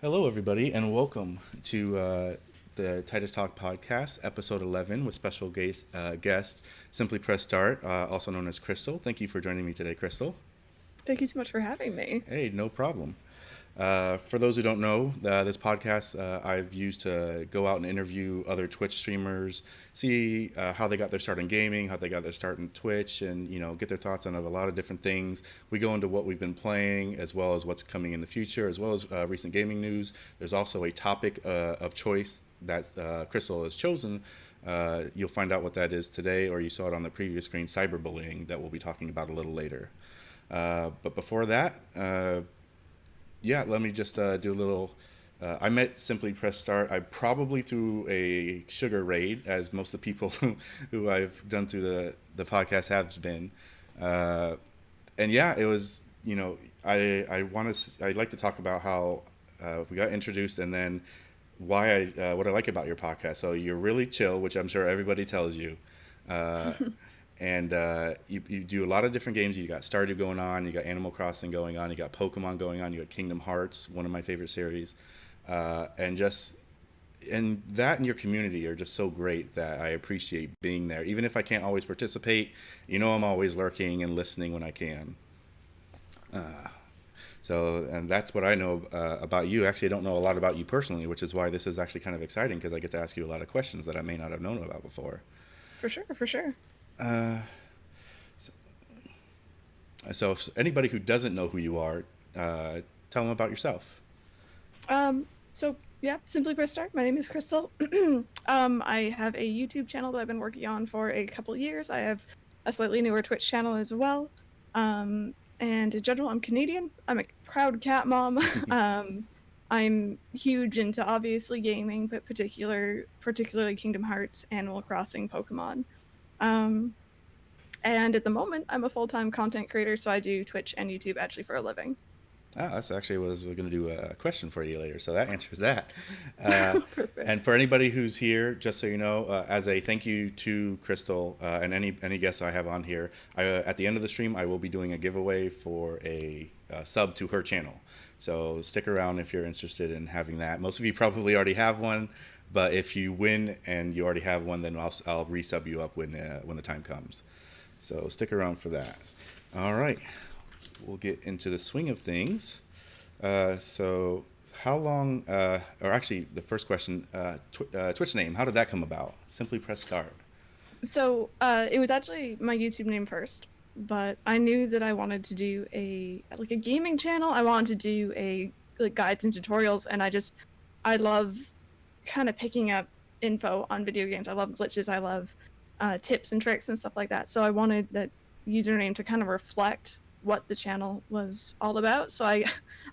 Hello, everybody, and welcome to the Tidus Talk podcast, episode 11, with special guest Simply Press Start, also known as Crystal. Thank you for joining me today, Crystal. Thank you so much for having me. Hey, no problem. For those who don't know, this podcast I've used to go out and interview other Twitch streamers, see how they got their start in gaming, how they got their start in Twitch, and get their thoughts on a lot of different things. We go into what we've been playing, as well as what's coming in the future, as well as recent gaming news. There's also a topic of choice that Crystal has chosen. You'll find out what that is today, or you saw it on the previous screen, cyberbullying, that we'll be talking about a little later. But before that, yeah, let me just do a little. I met Simply Press Start. I probably through a sugar raid, as most of the people who I've done through the podcast have been. Uh, and yeah, it was. I'd like to talk about how we got introduced, and then why what I like about your podcast. So you're really chill, which I'm sure everybody tells you. Uh, and you do a lot of different games. You got Stardew going on, you got Animal Crossing going on, you got Pokemon going on, you got Kingdom Hearts, one of my favorite series, and that and your community are just so great that I appreciate being there. Even if I can't always participate, I'm always lurking and listening when I can. So, and that's what I know about you. Actually, I don't know a lot about you personally, which is why this is actually kind of exciting because I get to ask you a lot of questions that I may not have known about before. For sure, for sure. Uh, So, if anybody who doesn't know who you are, tell them about yourself. So yeah, Simply Press Start. My name is Crystal. I have a YouTube channel that I've been working on for a couple years. I have a slightly newer Twitch channel as well. And in general, I'm Canadian. I'm a proud cat mom. I'm huge into obviously gaming, but particularly Kingdom Hearts, Animal Crossing, Pokemon. And at the moment, I'm a full-time content creator, so I do Twitch and YouTube actually for a living. That's actually what I was going to do a question for you later, so that answers that. Uh, and Perfect. for anybody who's here, just so you know, as a thank you to Crystal and any guests I have on here, at the end of the stream, I will be doing a giveaway for a sub to her channel. So stick around if you're interested in having that. Most of you probably already have one, but if you win and you already have one, then I'll resub you up when the time comes. So stick around for that. All right, we'll get into the swing of things. So, how long, or actually, the first question, Twitch name, how did that come about? Simply Press Start. So it was actually my YouTube name first, but I knew that I wanted to do a gaming channel. I wanted to do a guides and tutorials, and I love kind of picking up info on video games. I love glitches. I love tips and tricks and stuff like that. So I wanted that username to kind of reflect what the channel was all about. So I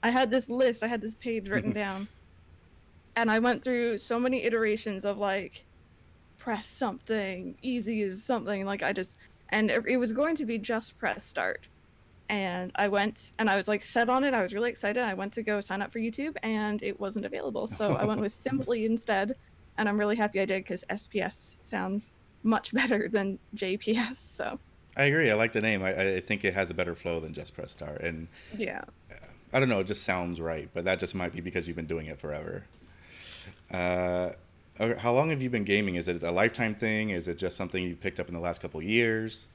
had this list, I had this page written down, and I went through so many iterations of press something, easy as something. And it was going to be just press start. And I went and I was set on it. I was really excited. I went to go sign up for YouTube and it wasn't available. So I went with Simply instead. And I'm really happy I did because SPS sounds much better than JPS. So I agree. I like the name. I think it has a better flow than just Press Start. And yeah. I don't know, it just sounds right, but that just might be because you've been doing it forever. Uh, okay, how long have you been gaming? Is it a lifetime thing? Is it just something you've picked up in the last couple of years?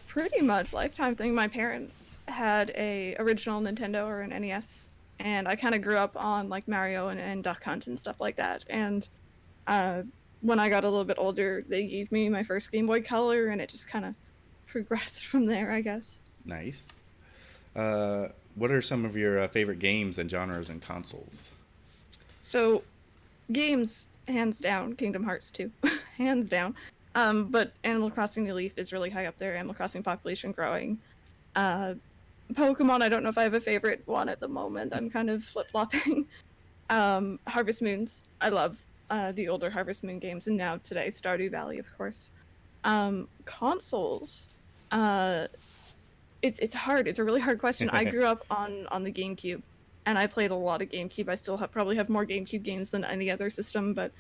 Pretty much lifetime thing. My parents had a original Nintendo or an NES, and I kind of grew up on Mario and Duck Hunt and stuff like that. And uh, when I got a little bit older, they gave me my first Game Boy Color, and it just kind of progressed from there, I guess. Nice. Uh, what are some of your favorite games and genres and consoles? So games, hands down, Kingdom Hearts 2, hands down. But Animal Crossing New Leaf is really high up there. Animal Crossing population growing. Uh, Pokemon, I don't know if I have a favorite one at the moment. I'm kind of flip flopping. Harvest Moons, I love the older Harvest Moon games, and now today Stardew Valley, of course. Consoles, uh, it's hard. It's a really hard question. I grew up on the GameCube, and I played a lot of GameCube. I still probably have more GameCube games than any other system, but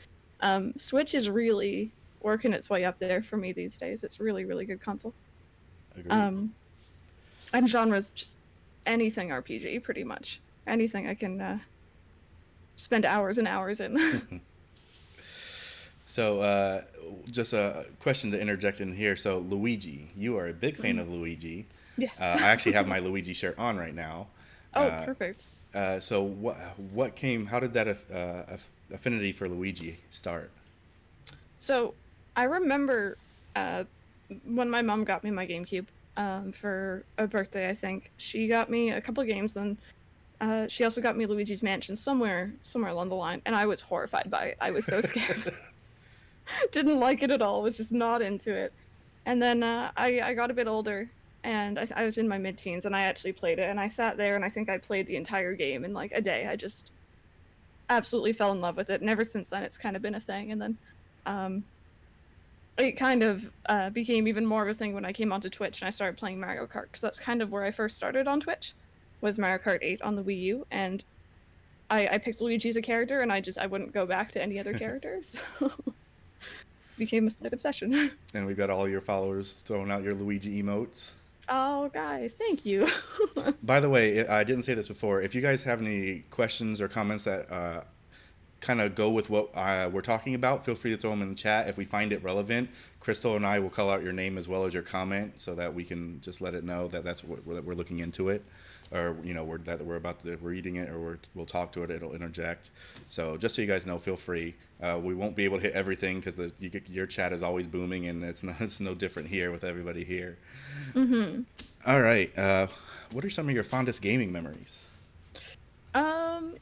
Switch is really working its way up there for me these days. It's really, really good console. Agreed. Um, and genres, just anything RPG, pretty much. Anything I can spend hours and hours in. So, just a question to interject in here. So, Luigi, you are a big fan of Luigi. Yes. I actually have my Luigi shirt on right now. Oh, Uh, perfect. so, what came? How did that affinity for Luigi start? So I remember uh, when my mom got me my GameCube for a birthday. I think she got me a couple of games. Then she also got me Luigi's Mansion somewhere along the line, and I was horrified by it. I was so scared. Didn't like it at all. Was just not into it. And then I got a bit older, and I was in my mid-teens, and I actually played it. And I sat there, and I think I played the entire game in like a day. I just absolutely fell in love with it. And ever since then, it's kind of been a thing. And then um, it kind of became even more of a thing when I came onto Twitch and I started playing Mario Kart, because that's kind of where I first started on Twitch, was Mario Kart 8 on the Wii U, and I picked Luigi as a character, and I wouldn't go back to any other characters. So it became a slight obsession. And we've got all your followers throwing out your Luigi emotes. Oh, guys, thank you. By the way, I didn't say this before. If you guys have any questions or comments that kind of go with what we're talking about, feel free to throw them in the chat. If we find it relevant, Crystal and I will call out your name as well as your comment, so that we can just let it know that that's what we're looking into it, or we're about to reading it, or we'll talk to it. It'll interject. So just so you guys know, feel free. We won't be able to hit everything because your chat is always booming, and it's no different here with everybody here. Mm-hmm. All right. What are some of your fondest gaming memories? Um,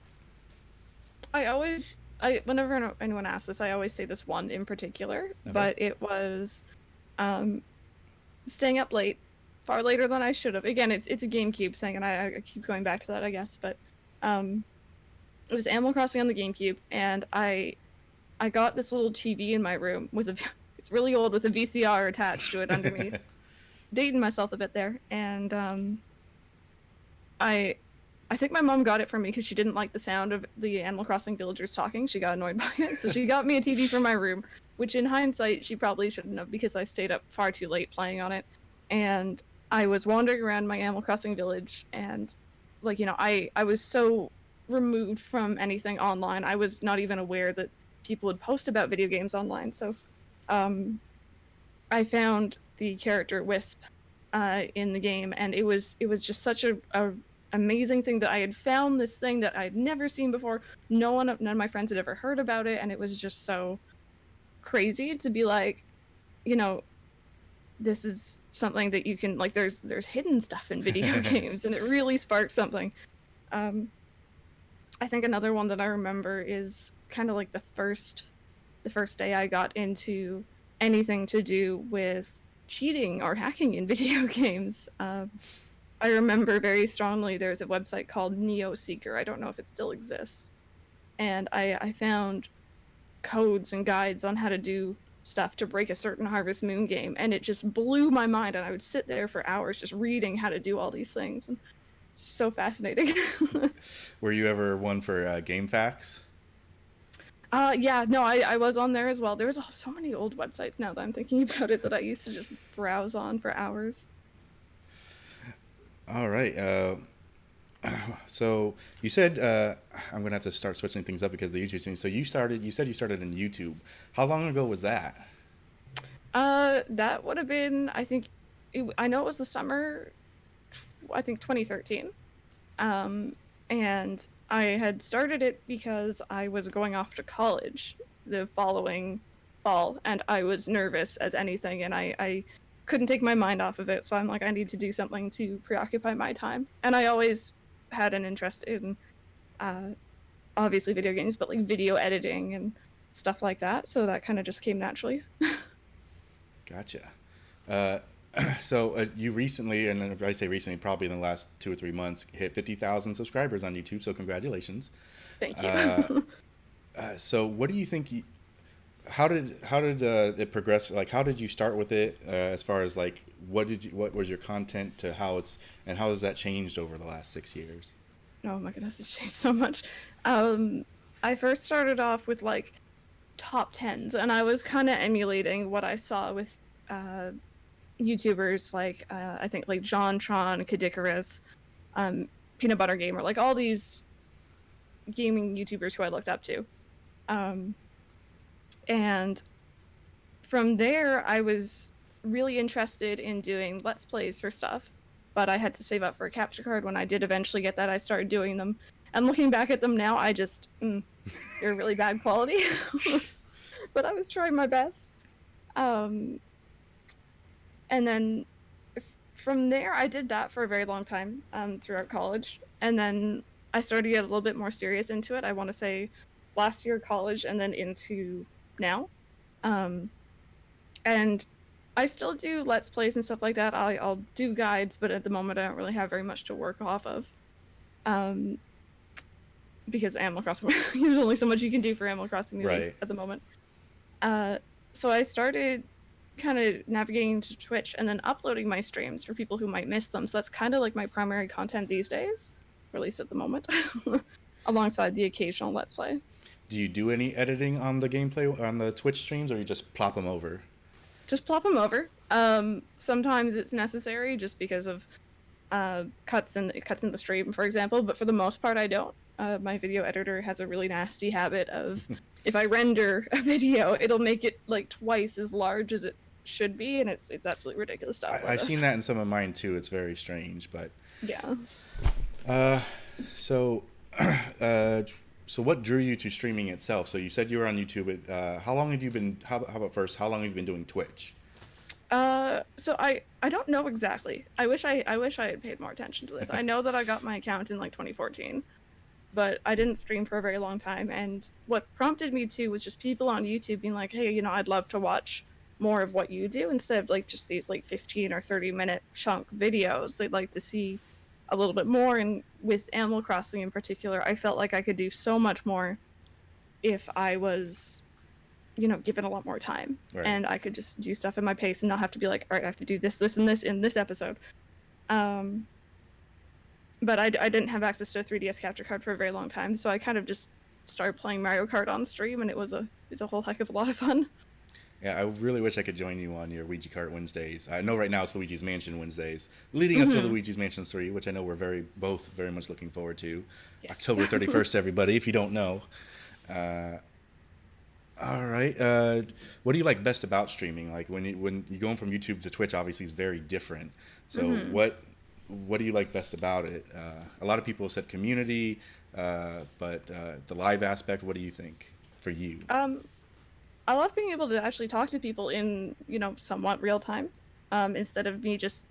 whenever anyone asks this, I always say this one in particular, Okay. but it was um, staying up late, far later than I should have. Again, it's a GameCube thing, and I keep going back to that, I guess. But it was Animal Crossing on the GameCube, and I got this little TV in my room with it's really old, with a VCR attached to it underneath. Dating myself a bit there, and I think my mom got it for me because she didn't like the sound of the Animal Crossing villagers talking. She got annoyed by it, so she got me a TV for my room, which in hindsight she probably shouldn't have, because I stayed up far too late playing on it. And I was wandering around my Animal Crossing village, and I was so removed from anything online. I was not even aware that people would post about video games online. So I found the character Wisp in the game, and it was just such a amazing thing that I had found this thing that I'd never seen before. None of my friends had ever heard about it, and it was just so crazy to be like, this is something that you can, like, there's hidden stuff in video games, and it really sparked something. I think another one that I remember is kind of like the first day I got into anything to do with cheating or hacking in video games. I remember very strongly there's a website called Neo Seeker. I don't know if it still exists. And I found codes and guides on how to do stuff to break a certain Harvest Moon game, and it just blew my mind, and I would sit there for hours just reading how to do all these things. And it's so fascinating. Were you ever one for Game Facts? Yeah, no, I was on there as well. There was so many old websites now that I'm thinking about it that I used to just browse on for hours. All right. So you said I'm gonna have to start switching things up because of the YouTube thing. So you said you started in YouTube. How long ago was that? That would have been, I know it was the summer, I think 2013. And I had started it because I was going off to college the following fall, and I was nervous as anything, and I couldn't take my mind off of it. So I'm like, I need to do something to preoccupy my time. And I always had an interest in, obviously video games, but like video editing and stuff like that. So that kind of just came naturally. Gotcha. So you recently, and if I say recently, probably in the last 2 or 3 months, hit 50,000 subscribers on YouTube. So congratulations. Thank you. So what do you think? How did it progress? Like, how did you start with it? As far as like, what was your content to how has that changed over the last 6 years? Oh my goodness, it's changed so much. I first started off with like top tens, and I was kind of emulating what I saw with YouTubers like I think like JonTron, Kadikarus, Peanut Butter Gamer, like all these gaming YouTubers who I looked up to. Um, and from there, I was really interested in doing Let's Plays for stuff, but I had to save up for a capture card. When I did eventually get that, I started doing them. And looking back at them now, I just, they're really bad quality. But I was trying my best. And then from there, I did that for a very long time throughout college. And then I started to get a little bit more serious into it. I want to say last year of college and then into now. And I still do Let's Plays and stuff like that. I'll do guides, but at the moment I don't really have very much to work off of. Because Animal Crossing, there's only so much you can do for Animal Crossing Right. at the moment. So I started kind of navigating to Twitch and then uploading my streams for people who might miss them. So that's kind of like my primary content these days, or at least at the moment, alongside the occasional Let's Play. Do you do any editing on the gameplay on the Twitch streams, or you just plop them over? Just plop them over. Sometimes it's necessary just because of cuts in the stream, for example, but for the most part I don't. My video editor has a really nasty habit of if I render a video, it'll make it like twice as large as it should be, and it's absolutely ridiculous stuff. I've seen that in some of mine too. It's very strange, but yeah. So what drew you to streaming itself? So you said you were on YouTube. How long have you been? How about first? How long have you been doing Twitch? So I don't know exactly. I wish I had paid more attention to this. I know that I got my account in like 2014, but I didn't stream for a very long time. And what prompted me to was just people on YouTube being like, hey, I'd love to watch more of what you do instead of like just these like 15 or 30-minute chunk videos. They'd like to see a little bit more. And with Animal Crossing in particular, I felt like I could do so much more if I was given a lot more time. Right. And I could just do stuff at my pace and not have to be like, all right, I have to do this, and this in this episode. But I didn't have access to a 3DS capture card for a very long time, so I kind of just started playing Mario Kart on stream, and it was a whole heck of a lot of fun. Yeah, I really wish I could join you on your Ouija Kart Wednesdays. I know right now it's Luigi's Mansion Wednesdays, leading up to Luigi's Mansion 3, which I know we're both very much looking forward to. Yes. October 31st, everybody, if you don't know. All right. What do you like best about streaming? Like when you going from YouTube to Twitch, obviously is very different. So what do you like best about it? A lot of people said community, but the live aspect. What do you think for you? I love being able to actually talk to people in somewhat real time, instead of me just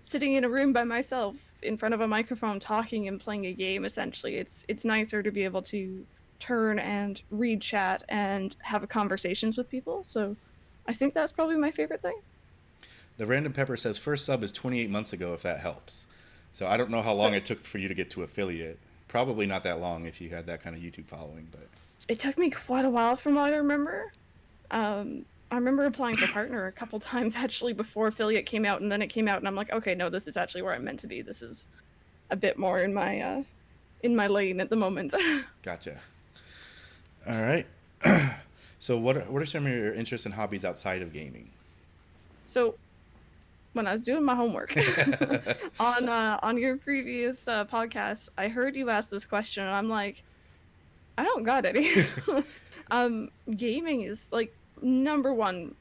sitting in a room by myself in front of a microphone talking and playing a game. Essentially, it's nicer to be able to turn and read chat and have conversations with people. So I think that's probably my favorite thing. The Random Pepper says first sub is 28 months ago, if that helps. So I don't know how long it took for you to get to affiliate. Probably not that long if you had that kind of YouTube following, but it took me quite a while from what I remember. I remember applying for partner a couple times actually before affiliate came out, and then it came out and I'm like, okay, no, this is actually where I'm meant to be. This is a bit more in my lane at the moment. Gotcha. All right. So what are some of your interests and hobbies outside of gaming? So when I was doing my homework on your previous podcast, I heard you ask this question, and I'm like, I don't got any. Gaming is like number one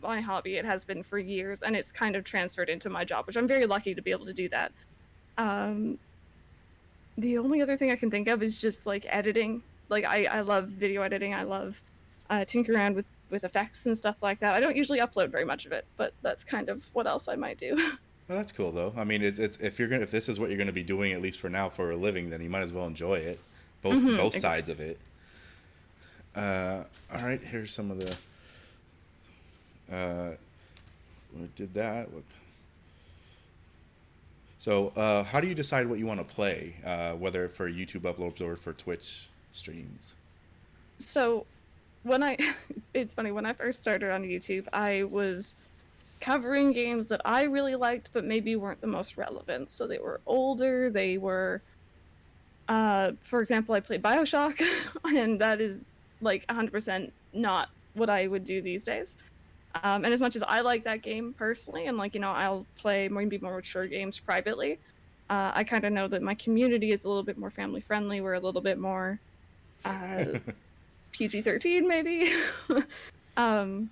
my hobby. It has been for years, and it's kind of transferred into my job, which I'm very lucky to be able to do that. The only other thing I can think of is just like editing. Like I love video editing. I love tinkering around with effects and stuff like that. I don't usually upload very much of it, but that's kind of what else I might do. Well, that's cool though. I mean, it's if this is what you're gonna be doing at least for now for a living, then you might as well enjoy it, both sides of it. All right, here's some of the. We did that. So, how do you decide what you want to play, whether for YouTube uploads or for Twitch streams? So, it's funny, when I first started on YouTube, I was covering games that I really liked, but maybe weren't the most relevant. So they were older, they were, for example, I played BioShock, and that is like 100% not what I would do these days. And as much as I like that game personally, and like, I'll play maybe more mature games privately, I kind of know that my community is a little bit more family friendly. We're a little bit more PG-13 maybe. um,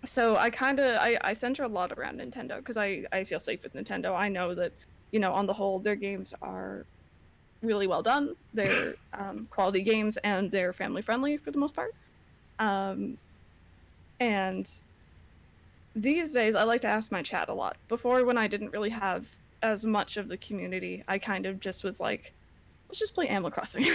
so I center a lot around Nintendo because I feel safe with Nintendo. I know that, on the whole, their games are really well done. They're quality games and they're family friendly for the most part. Um, and these days, I like to ask my chat a lot. Before, when I didn't really have as much of the community, I kind of just was like, let's just play Animal Crossing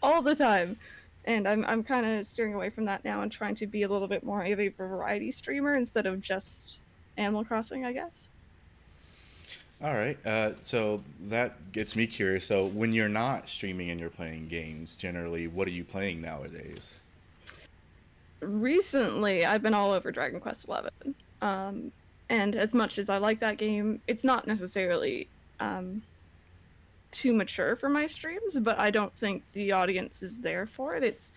all the time. And I'm kind of steering away from that now and trying to be a little bit more of a variety streamer instead of just Animal Crossing, I guess. All right. So that gets me curious. So when you're not streaming and you're playing games, generally, what are you playing nowadays? Recently, I've been all over Dragon Quest XI. And as much as I like that game, it's not necessarily too mature for my streams, but I don't think the audience is there for it. It's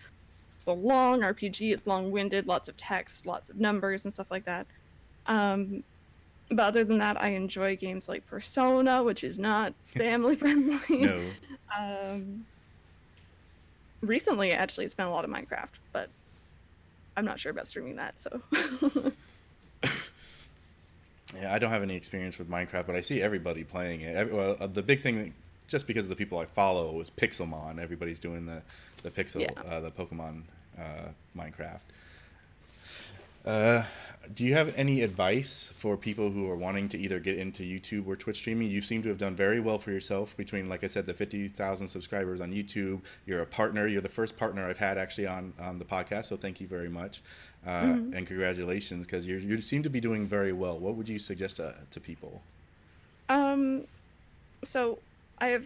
a long RPG, it's long-winded, lots of text, lots of numbers and stuff like that. But other than that, I enjoy games like Persona, which is not family friendly. No. Recently, actually, it's been a lot of Minecraft, but I'm not sure about streaming that, so. Yeah, I don't have any experience with Minecraft, but I see everybody playing it. Well, the big thing, just because of the people I follow, is Pixelmon. Everybody's doing the Pixel, Yeah. the Pokemon Minecraft. Do you have any advice for people who are wanting to either get into YouTube or Twitch streaming? You seem to have done very well for yourself between, like I said, the 50,000 subscribers on YouTube. You're a partner. You're the first partner I've had actually on the podcast, so thank you very much. And congratulations, because you seem to be doing very well. What would you suggest to people? So I have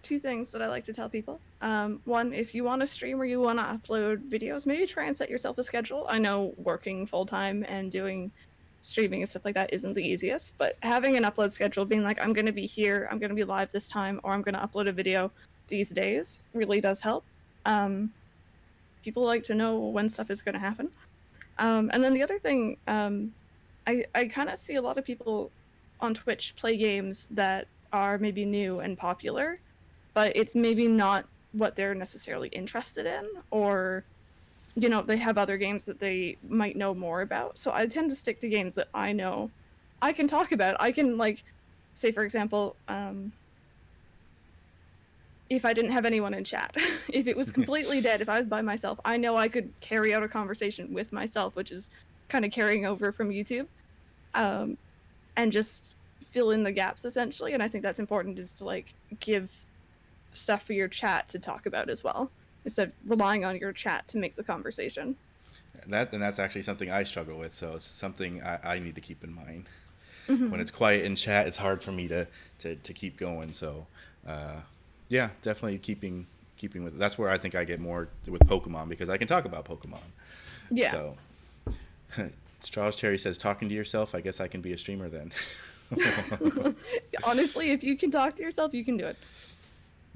two things that I like to tell people. One, if you want to stream or you want to upload videos, maybe try and set yourself a schedule. I know working full-time and doing streaming and stuff like that isn't the easiest, but having an upload schedule, being like, I'm going to be here, I'm going to be live this time, or I'm going to upload a video these days really does help. People like to know when stuff is going to happen. And then the other thing, I kind of see a lot of people on Twitch play games that are maybe new and popular, but it's maybe not what they're necessarily interested in, or they have other games that they might know more about. So I tend to stick to games that I know I can talk about. I can, like, say for example, if I didn't have anyone in chat, if it was completely dead, if I was by myself, I know I could carry out a conversation with myself, which is kind of carrying over from YouTube, and just fill in the gaps essentially. And I think that's important, is to like give stuff for your chat to talk about as well, instead of relying on your chat to make the conversation. And that's actually something I struggle with, so it's something I need to keep in mind. Mm-hmm. When it's quiet in chat, it's hard for me to keep going. So, yeah, definitely keeping with it. That's where I think I get more with Pokemon, because I can talk about Pokemon. Yeah. So, Straws Cherry says, talking to yourself, I guess I can be a streamer then. Honestly, if you can talk to yourself, you can do it.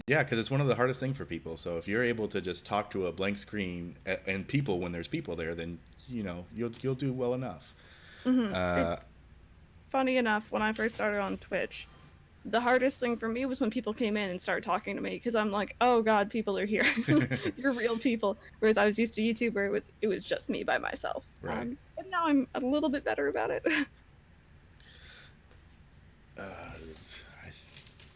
Yeah, because it's one of the hardest things for people. So if you're able to just talk to a blank screen and people when there's people there, then you'll do well enough. Mm-hmm. It's funny enough, when I first started on Twitch, the hardest thing for me was when people came in and started talking to me, because I'm like, oh god, people are here. You're real people. Whereas I was used to YouTube where it was just me by myself. Right. But now I'm a little bit better about it.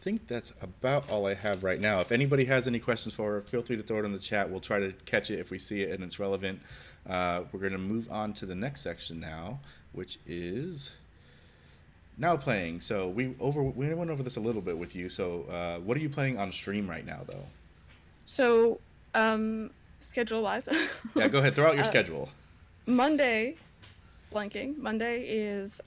I think that's about all I have right now. If anybody has any questions for her, feel free to throw it in the chat. We'll try to catch it if we see it and it's relevant. We're going to move on to the next section now, which is now playing. So we went over this a little bit with you. So what are you playing on stream right now, though? So, schedule-wise. Yeah, go ahead. Throw out your schedule. Monday is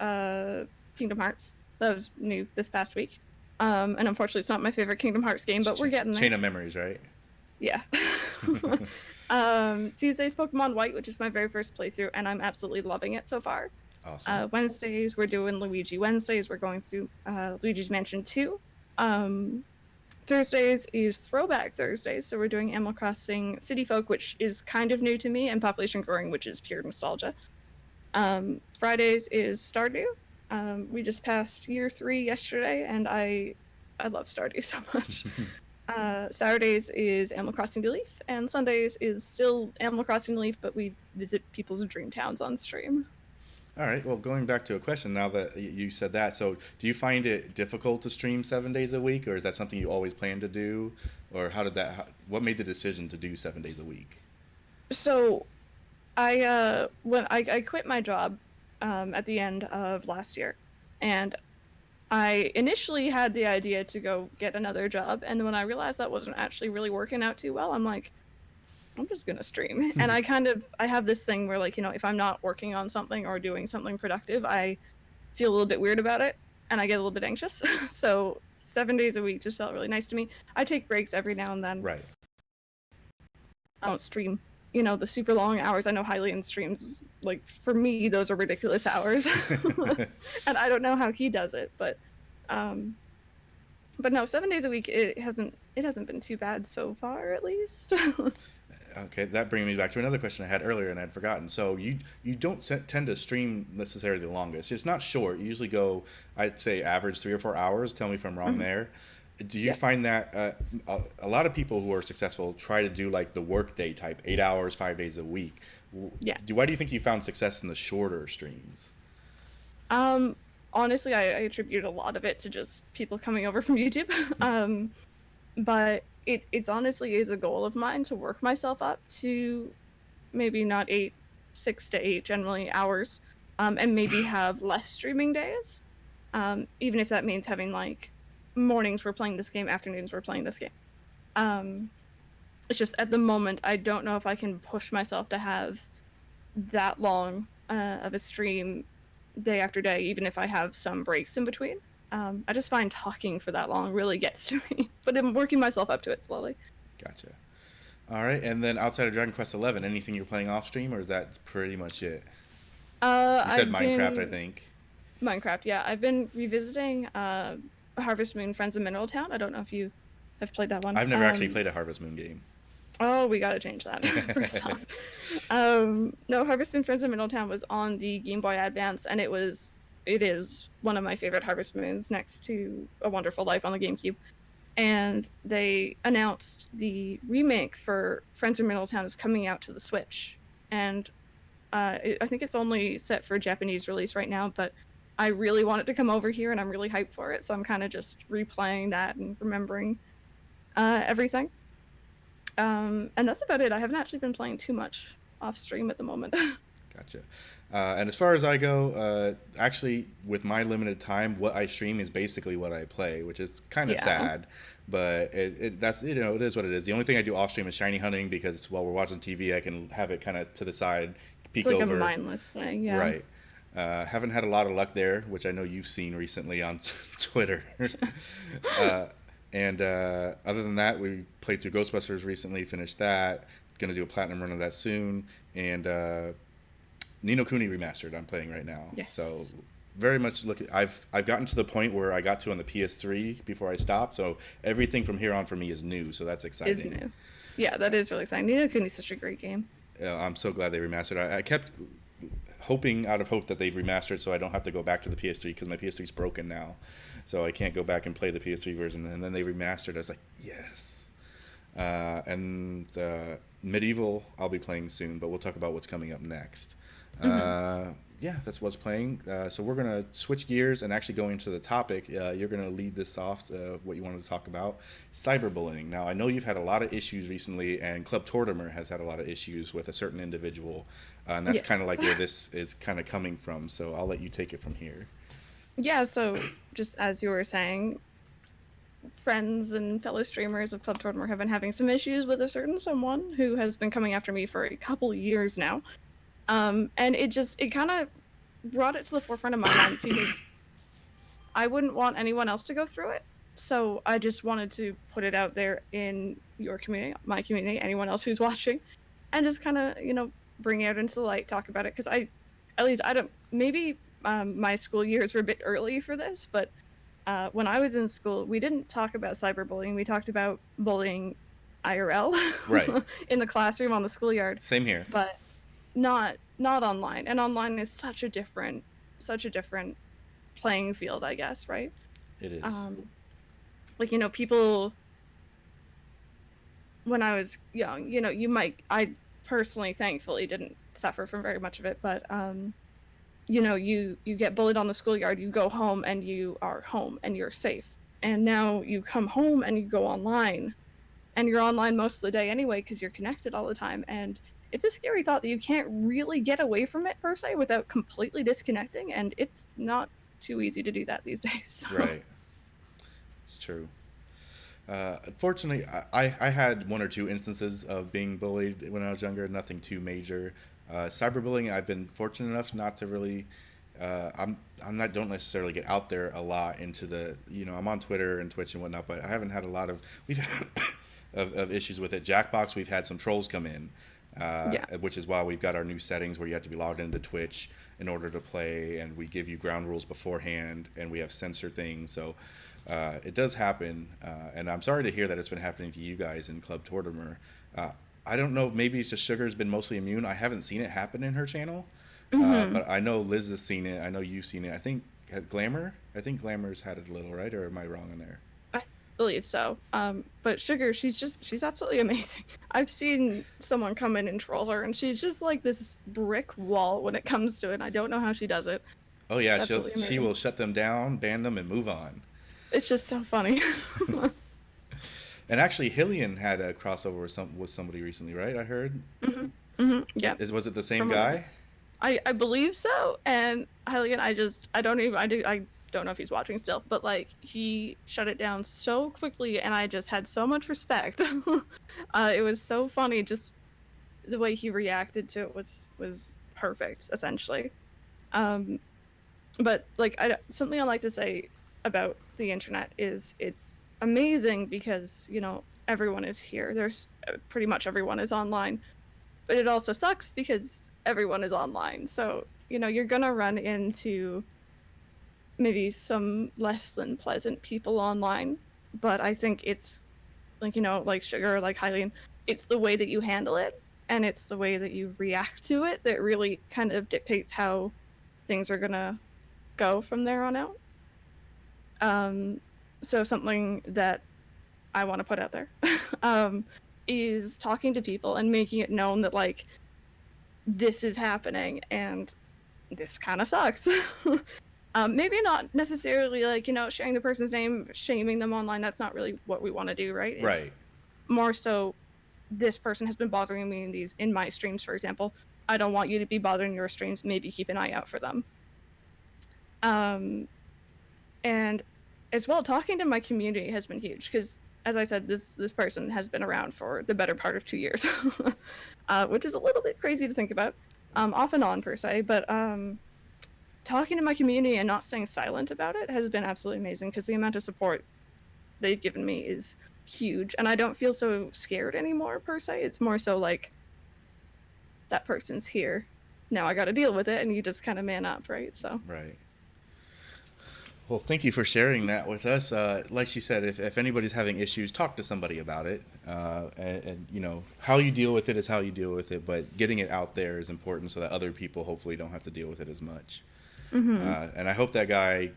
Kingdom Hearts. That was new this past week. And unfortunately, it's not my favorite Kingdom Hearts game, but we're getting there. Chain of Memories, right? Yeah. Tuesday's Pokemon White, which is my very first playthrough, and I'm absolutely loving it so far. Awesome. Wednesdays, we're doing Luigi Wednesdays. We're going through Luigi's Mansion 2. Thursdays is Throwback Thursdays, so we're doing Animal Crossing City Folk, which is kind of new to me, and Population Growing, which is pure nostalgia. Fridays is Stardew. We just passed year 3 yesterday, and I I love Stardew so much. Saturdays is Animal Crossing New Leaf, and Sundays is still Animal Crossing New Leaf, but we visit people's dream towns on stream. All right. Well, going back to a question now that you said that, so do you find it difficult to stream 7 days a week, or is that something you always plan to do, or what made the decision to do 7 days a week? So when I quit my job at the end of last year, and I initially had the idea to go get another job, and then when I realized that wasn't actually really working out too well, I'm like, I'm just gonna stream. And I have this thing where, like, if I'm not working on something or doing something productive, I feel a little bit weird about it, and I get a little bit anxious. So 7 days a week just felt really nice to me. I take breaks every now and then. Right. I don't stream, the super long hours. I know Hylian streams, like, for me, those are ridiculous hours. And I don't know how he does it, but no, 7 days a week, it hasn't been too bad so far, at least. Okay, that brings me back to another question I had earlier and I'd forgotten. So you don't tend to stream necessarily the longest. It's not short. You usually go, I'd say, average 3 or 4 hours. Tell me if I'm wrong there. Do you Yeah. find that a lot of people who are successful try to do like the workday type, 8 hours, 5 days a week? Yeah. Why do you think you found success in the shorter streams? Um, Honestly, I attribute a lot of it to just people coming over from YouTube. But it's honestly is a goal of mine to work myself up to maybe not 6 to 8 generally hours, and maybe have less streaming days. Even if that means having like mornings we're playing this game, afternoons we're playing this game. Um, it's just at the moment I don't know if I can push myself to have that long of a stream day after day, even if I have some breaks in between. I just find talking for that long really gets to me, but I'm working myself up to it slowly. Gotcha. All right, and then outside of Dragon Quest 11, anything you're playing off stream, or is that pretty much it? You said I've Minecraft, I been think. Minecraft, yeah. I've been revisiting Harvest Moon: Friends of Mineral Town. I don't know if you have played that one. I've never actually played a Harvest Moon game. Oh, we gotta change that first off. No, Harvest Moon: Friends of Mineral Town was on the Game Boy Advance, and it is one of my favorite Harvest Moons, next to A Wonderful Life on the GameCube. And they announced the remake for Friends of Mineral Town is coming out to the Switch, and I think it's only set for Japanese release right now, but I really want it to come over here, and I'm really hyped for it. So I'm kind of just replaying that and remembering everything. And that's about it. I haven't actually been playing too much off stream at the moment. Gotcha. And as far as I go, actually, with my limited time, what I stream is basically what I play, which is kind of Yeah. sad, but that's it is what it is. The only thing I do off stream is shiny hunting because while we're watching TV, I can have it kind of to the side, peek It's like over. a mindless thing, yeah. Right. Haven't had a lot of luck there, which I know you've seen recently on Twitter. uh, and other than that, we played through Ghostbusters recently, finished that. Gonna do a platinum run of that soon, and Ni no Kuni Remastered I'm playing right now. Yes. So very much I've gotten to the point where I got to on the PS3 before I stopped. So everything from here on for me is new. So that's exciting. Is new. Yeah, that is really exciting. Ni no Kuni is such a great game. I'm so glad they remastered. I kept hoping out of hope that they'd remastered so I don't have to go back to the PS3 because my PS3 is broken now. So I can't go back and play the PS3 version. And then they remastered. I was like, yes. And Medieval I'll be playing soon, but we'll talk about what's coming up next. Yeah, that's what's playing. So we're going to switch gears and actually go into the topic. You're going to lead this off, what you wanted to talk about, cyberbullying. Now, I know you've had a lot of issues recently, and Club Tortimer has had a lot of issues with a certain individual, and that's Yes. kind of like where this is kind of coming from. So I'll let you take it from here. Yeah, so just as you were saying, friends and fellow streamers of Club Tortimer have been having some issues with a certain someone who has been coming after me for a couple years now. And it kind of brought it to the forefront of my mind because I wouldn't want anyone else to go through it. So I just wanted to put it out there in your community, my community, anyone else who's watching, and just kind of, bring it out into the light, talk about it. Because I don't, maybe my school years were a bit early for this, but when I was in school, we didn't talk about cyberbullying. We talked about bullying IRL Right. in the classroom on the schoolyard. Same here. But not online, and online is such a different playing field, I guess, right? It is. like, people when I was young, I personally, thankfully, didn't suffer from very much of it, but you get bullied on the schoolyard, you go home and you are home and you're safe. And now you come home and you go online, and you're online most of the day anyway because you're connected all the time. And it's a scary thought that you can't really get away from it per se without completely disconnecting, and it's not too easy to do that these days. So Right. It's true. Unfortunately, I had one or two instances of being bullied when I was younger. Nothing too major. Cyberbullying, I've been fortunate enough not to really. I'm not don't necessarily get out there a lot into the I'm on Twitter and Twitch and whatnot, but I haven't had a lot of we've had of issues with it. Jackbox, we've had some trolls come in, yeah. which is why we've got our new settings where you have to be logged into Twitch in order to play, and we give you ground rules beforehand, and we have censor things. So it does happen, and I'm sorry to hear that it's been happening to you guys in Club Tortimer. I don't know, maybe it's just Sugar's been mostly immune. I haven't seen it happen in her channel, Hmm. but I know Liz has seen it. I know you've seen it. I think Glamour. I think Glamour's had it a little, right? Or am I wrong in there? I believe so. But Sugar, she's absolutely amazing. I've seen someone come in and troll her, and she's just like this brick wall when it comes to it. And I don't know how she does it. Oh yeah, It's absolutely she amazing. will shut them down, ban them, and move on. It's just so funny. And actually, Hillian had a crossover with somebody recently, right? I heard. Hmm. Hmm. Yeah, Was it the same from what guy? I believe so. And Hylian, I don't know if he's watching still, but like he shut it down so quickly, and I just had so much respect. It was so funny, just the way he reacted to it was perfect, essentially. Um, but like something I like to say about the internet is it's amazing because everyone is here. There's pretty much everyone is online, but it also sucks because everyone is online. So you're gonna run into maybe some less than pleasant people online, but I think it's like Sugar, like Hylian, it's the way that you handle it and it's the way that you react to it that really kind of dictates how things are gonna go from there on out. Um, so something that I want to put out there um, is talking to people and making it known that like this is happening and this kind of sucks. Maybe not necessarily like sharing the person's name, shaming them online. That's not really what we want to do, right? It's Right. more so this person has been bothering me in my streams, for example. I don't want you to be bothering your streams. Maybe keep an eye out for them. Um, and as well, talking to my community has been huge because, as I said, this person has been around for the better part of 2 years, which is a little bit crazy to think about, off and on per se. But talking to my community and not staying silent about it has been absolutely amazing because the amount of support they've given me is huge, and I don't feel so scared anymore per se. It's more so like that person's here. Now I got to deal with it, and you just kind of man up, right? So. Right. Well, thank you for sharing that with us. Like she said, if anybody's having issues, talk to somebody about it. And how you deal with it is how you deal with it, but getting it out there is important so that other people hopefully don't have to deal with it as much. Mm-hmm. And I hope that guy,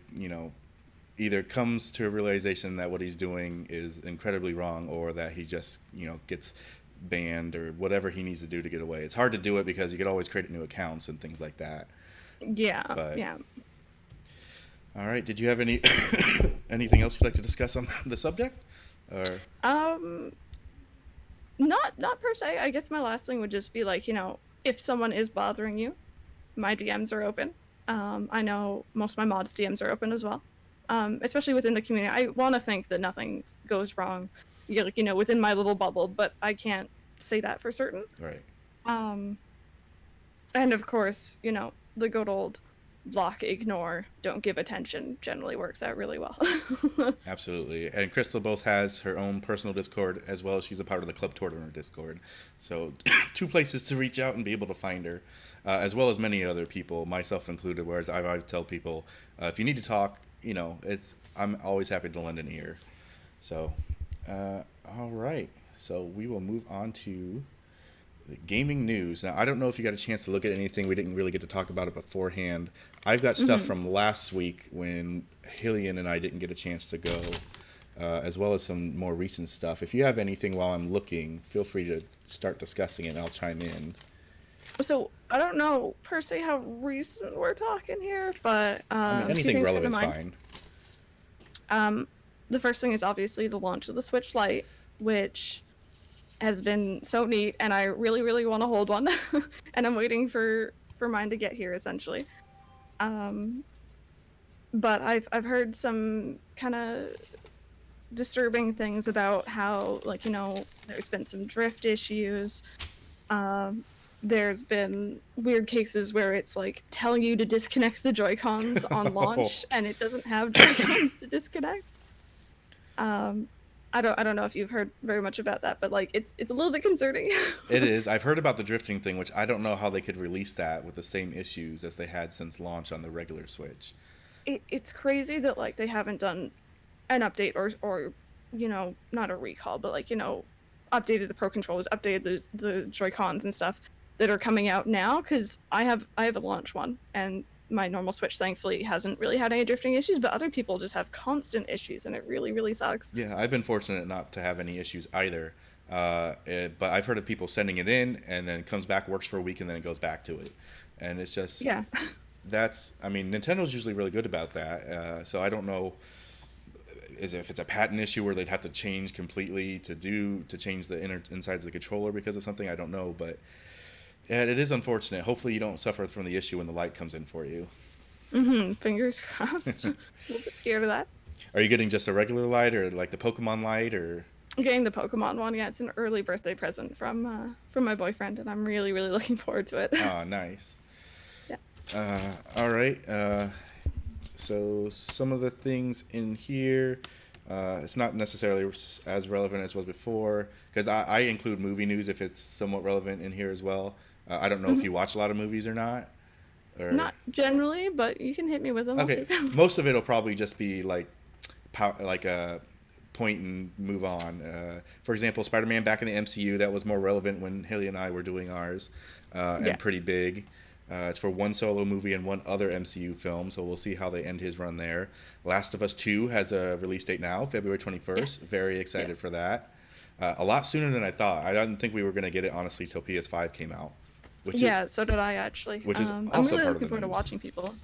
either comes to a realization that what he's doing is incredibly wrong, or that he just, gets banned or whatever he needs to do to get away. It's hard to do it because you could always create new accounts and things like that. Yeah, But yeah. all right, did you have anything else you'd like to discuss on the subject? Or Um, not per se. I guess my last thing would just be like, if someone is bothering you, my DMs are open. I know most of my mods' DMs are open as well. Especially within the community. I want to think that nothing goes wrong, within my little bubble, but I can't say that for certain. right. Um, and of course, the good old block, ignore, don't give attention generally works out really well. Absolutely. And Crystal both has her own personal Discord as well as she's a part of the Club Tournament Discord. So two places to reach out and be able to find her, as well as many other people, myself included. Whereas I tell people, if you need to talk, I'm always happy to lend an ear. So, all right. So we will move on to the gaming news. Now, I don't know if you got a chance to look at anything. We didn't really get to talk about it beforehand. I've got stuff Mhm. from last week when Hillian and I didn't get a chance to go. as well as some more recent stuff. If you have anything while I'm looking, feel free to start discussing it and I'll chime in. So I don't know per se how recent we're talking here, but I mean, two anything things come to relevant's mind. fine. Um, the first thing is obviously the launch of the Switch Lite, which has been so neat, and I really, really want to hold one, and I'm waiting for mine to get here essentially. Um, but I've heard some kind of disturbing things about how, like, there's been some drift issues. Um, there's been weird cases where it's like telling you to disconnect the Joy-Cons on launch and it doesn't have Joy-Cons to disconnect. I don't know if you've heard very much about that, but like it's a little bit concerning. It is. I've heard about the drifting thing, which I don't know how they could release that with the same issues as they had since launch on the regular Switch. It's crazy that like they haven't done an update or not a recall, but like updated the Pro controllers, updated the Joy-Cons and stuff that are coming out now, because I have a launch one and my normal Switch thankfully hasn't really had any drifting issues, but other people just have constant issues and it really, really sucks. Yeah, I've been fortunate not to have any issues either. But I've heard of people sending it in and then it comes back, works for a week, and then it goes back to it. And it's just, Yeah. I mean, Nintendo's usually really good about that. So I don't know if it's a patent issue where they'd have to change completely to change the insides of the controller because of something. I don't know, but yeah, it is unfortunate. Hopefully you don't suffer from the issue when the light comes in for you. Fingers crossed. A little bit scared of that. Are you getting just a regular light or like the Pokemon light or? I'm getting the Pokemon one. Yeah, it's an early birthday present from my boyfriend, and I'm really, really looking forward to it. Oh, nice. Yeah. All right. So some of the things in here, it's not necessarily as relevant as was before because I include movie news if it's somewhat relevant in here as well. I don't know if you watch a lot of movies or not. Or Not generally, but you can hit me with them. okay, most of it'll probably just be like a point and move on. For example, Spider-Man back in the MCU, that was more relevant when Haley and I were doing ours, and Yeah. pretty big. It's for one solo movie and one other MCU film, so we'll see how they end his run there. Last of Us 2 has a release date now, February 21st. Yes. Very excited Yes. for that. A lot sooner than I thought. I didn't think we were going to get it, honestly, till PS5 came out. Yeah, so did I actually. Which is I'm also really part of looking the forward to news. watching people.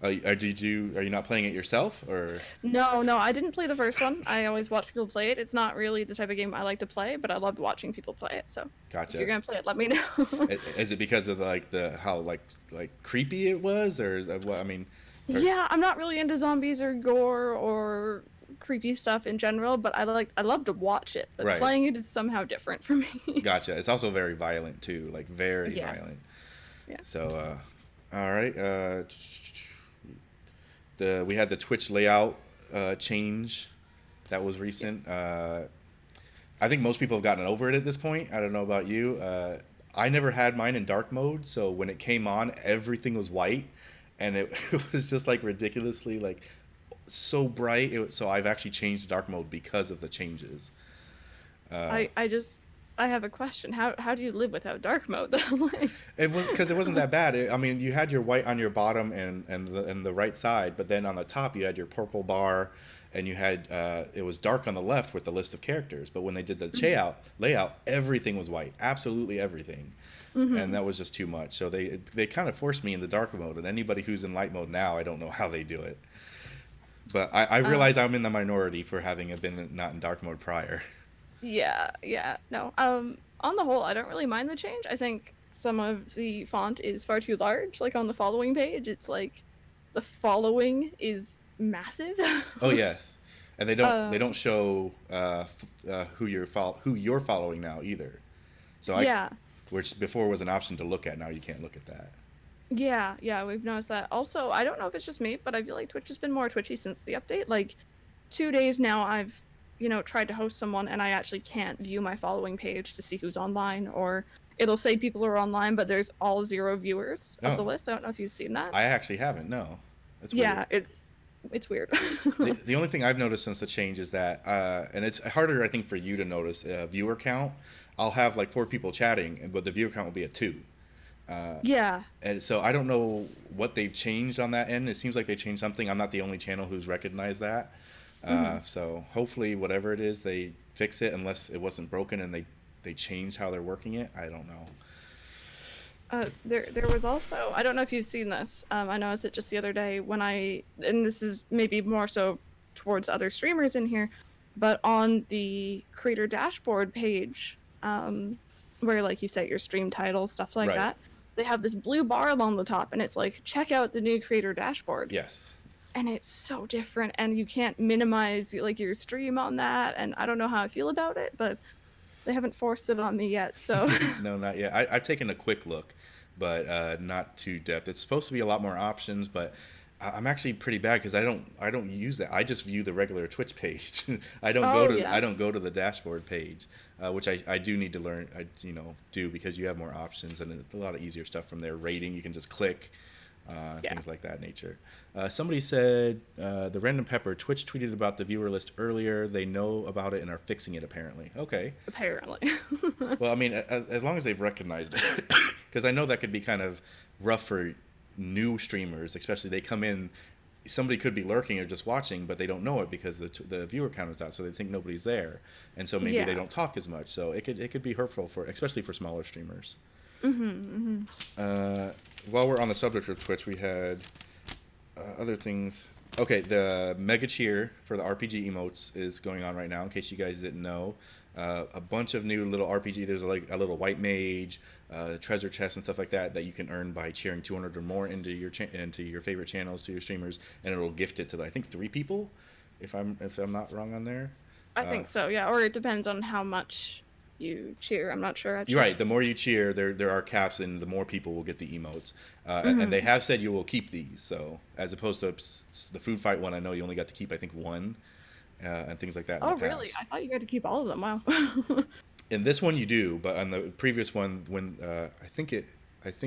Are you not playing it yourself, or? No, I didn't play the first one. I always watch people play it. It's not really the type of game I like to play, but I loved watching people play it. So if Gotcha. you're gonna play it, let me know. Is it because of like how creepy it was, or is what I mean? Yeah, I'm not really into zombies or gore or creepy stuff in general, but I love to watch it. But Right. playing it is somehow different for me. Gotcha. It's also very violent too, like very Yeah. violent. Yeah. So, all right. We had the Twitch layout change that was recent. Yes. I think most people have gotten over it at this point. I don't know about you. I never had mine in dark mode, so when it came on, everything was white, and it, it was just like ridiculously like so bright. So I've actually changed dark mode because of the changes. I have a question. How do you live without dark mode though? Like, It was because it wasn't that bad. I mean, you had your white on your bottom and the right side, but then on the top you had your purple bar, and you had it was dark on the left with the list of characters. But when they did the layout, everything was white, absolutely everything, and that was just too much. So they kind of forced me in the dark mode. And anybody who's in light mode now, I don't know how they do it. But I realize I'm in the minority for having been not in dark mode prior. yeah, no. On the whole, I don't really mind the change. I think some of the font is far too large. Like on the following page, it's like the following is massive. Oh yes, and they don't Um, show who you're following now either. So yeah, which before was an option to look at, now you can't look at that. yeah, we've noticed that. Also, I don't know if it's just me, but I feel like Twitch has been more twitchy since the update. Like 2 days now, I've tried to host someone, and I actually can't view my following page to see who's online, or it'll say people are online, but there's all 0 viewers of the Oh, list. I don't know if you've seen that. I actually haven't. No, that's weird. Yeah, it's weird. The only thing I've noticed since the change is that, and it's harder I think for you to notice viewer count. I'll have like 4 people chatting, but the viewer count will be at 2. Yeah. And so I don't know what they've changed on that end. It seems like they changed something. I'm not the only channel who's recognized that. Hmm. So hopefully, whatever it is, they fix it. Unless it wasn't broken and they changed how they're working it. I don't know. There was also, I don't know if you've seen this. I noticed it just the other day when and this is maybe more so towards other streamers in here, but on the creator dashboard page, where like you set your stream title, stuff like Right. that, they have this blue bar along the top, and it's like, check out the new creator dashboard, Yes. and it's so different, and you can't minimize like your stream on that, and I don't know how I feel about it, but they haven't forced it on me yet, so. No, not yet. I've taken a quick look, but not too depth. It's supposed to be a lot more options, but I'm actually pretty bad because I don't use that. I just view the regular Twitch page. Oh yeah. I don't go to the dashboard page, which I do need to learn. Do because you have more options and a lot of easier stuff from there. Rating, you can just click. Yeah. Things like that nature. Somebody said the Random Pepper Twitch tweeted about the viewer list earlier. They know about it and are fixing it apparently. Okay. Apparently. Well, I mean, as long as they've recognized it, because I know that could be kind of rough for new streamers, especially they come in. Somebody could be lurking or just watching, but they don't know it because the viewer count is out, so they think nobody's there, and so maybe they Yeah. don't talk as much. So it could be hurtful for especially for smaller streamers. Mm-hmm. Uh, while we're on the subject of Twitch, we had other things. Okay, the mega cheer for the RPG emotes is going on right now. In case you guys didn't know, a bunch of new little RPG. There's like a little white mage, treasure chest, and stuff like that that you can earn by cheering 200 or more into into your favorite channels to your streamers, and it'll gift it to I think 3 people, if I'm not wrong on there. I think so, yeah. Or it depends on how much you cheer. I'm not sure You're actually. right. The more you cheer, there are caps, and the more people will get the emotes. And they Hmm. have said you will keep these. So as opposed to the food fight one, I know you only got to keep I think one, and things like that in the Oh, really? past. I thought you had to keep all of them. Wow. In this one you do, but on the previous one, when I think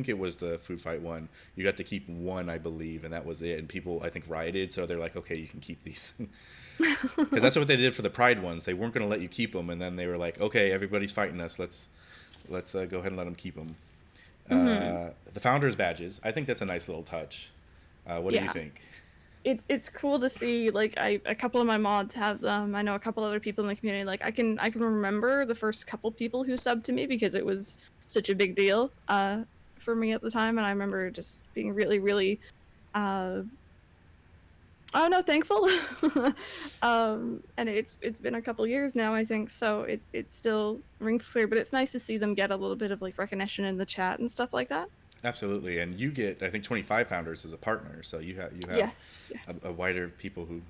it was the food fight one, you got to keep one, I believe, and that was it. And people I think rioted, so they're like, okay, you can keep these. Because that's what they did for the Pride ones. They weren't going to let you keep them, and then they were like, "Okay, everybody's fighting us. Let's go ahead and let them keep them." Hmm. The founders badges. I think that's a nice little touch. What do you Yeah. think? It's cool to see, like, a couple of my mods have them. I know a couple other people in the community. Like, I can remember the first couple people who subbed to me because it was such a big deal for me at the time, and I remember just being really, really uh oh no, thankful. And it's been a couple years now, I think, so it still rings clear, but it's nice to see them get a little bit of like recognition in the chat and stuff like that. Absolutely, and you get I think 25 founders as a partner, so you have Yes. Yeah. a wider people who.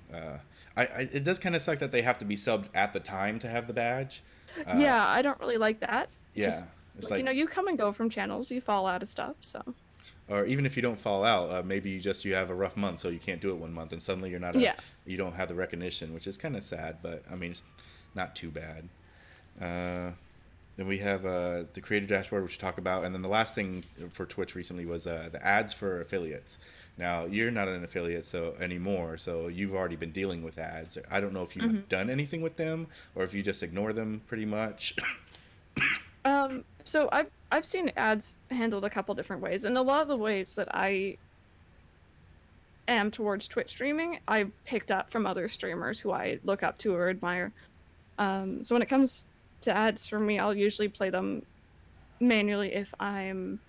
It does kind of suck that they have to be subbed at the time to have the badge. Uh, Yeah, I don't really like that. yeah, Just it's like, like, you come and go from channels, you fall out of stuff, so or even if you don't fall out, maybe you have a rough month, so you can't do it one month, and suddenly yeah. you don't have the recognition, which is kind of sad, but I mean it's not too bad. Uh, then we have the creator dashboard, which we talk about, and then the last thing for Twitch recently was the ads for affiliates. Now you're not an affiliate so anymore, so you've already been dealing with ads. I don't know if you Hmm. have done anything with them or if you just ignore them pretty much. So I've seen ads handled a couple different ways, and a lot of the ways that I am towards Twitch streaming, I've picked up from other streamers who I look up to or admire. So when it comes to ads for me, I'll usually play them manually if I'm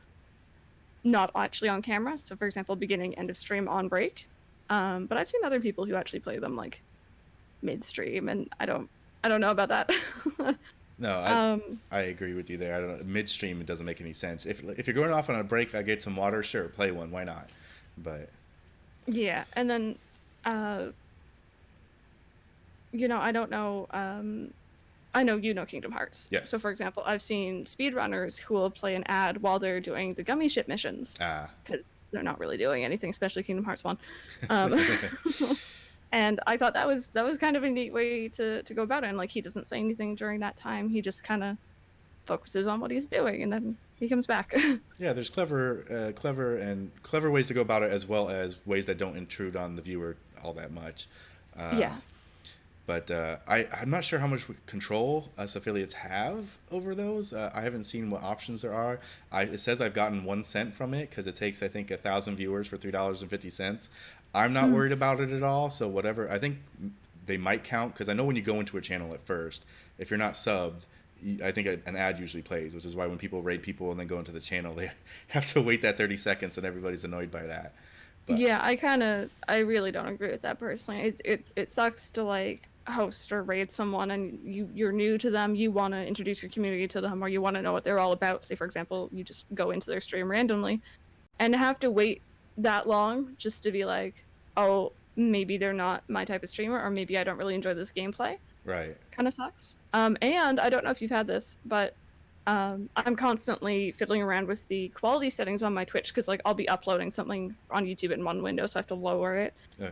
not actually on camera. So for example, beginning, end of stream, on break. But I've seen other people who actually play them like midstream, and I don't know about that. No, um, I agree with you there. I don't know. Midstream, it doesn't make any sense. If you're going off on a break, I get some water. Sure, play one. Why not? But yeah, and then uh, I don't know. I know Kingdom Hearts. So yes. for example, I've seen speedrunners who will play an ad while they're doing the gummy ship missions Ah. because they're not really doing anything, especially Kingdom Hearts 1. Um, and I thought that was kind of a neat way to go about it. And like, he doesn't say anything during that time. He just kind of focuses on what he's doing, and then he comes back. Yeah, there's clever ways to go about it, as well as ways that don't intrude on the viewer all that much. Uh, Yeah. but I'm not sure how much control us affiliates have over those. I haven't seen what options there are. It says I've gotten 1 cent from it because it takes I think 1,000 viewers for $3.50. I'm not Mm. worried about it at all. So whatever, I think they might count, because I know when you go into a channel at first, if you're not subbed, I think an ad usually plays, which is why when people raid people and then go into the channel, they have to wait that 30 seconds, and everybody's annoyed by that. But Yeah, I really don't agree with that personally. It sucks to like host or raid someone and you're new to them, you want to introduce your community to them, or you want to know what they're all about. Say for example, you just go into their stream randomly and have to wait that long just to be like, oh, maybe they're not my type of streamer, or maybe I don't really enjoy this gameplay. right, Kind of sucks. And I don't know if you've had this, but I'm constantly fiddling around with the quality settings on my Twitch because like I'll be uploading something on YouTube in one window, so I have to lower it. yeah,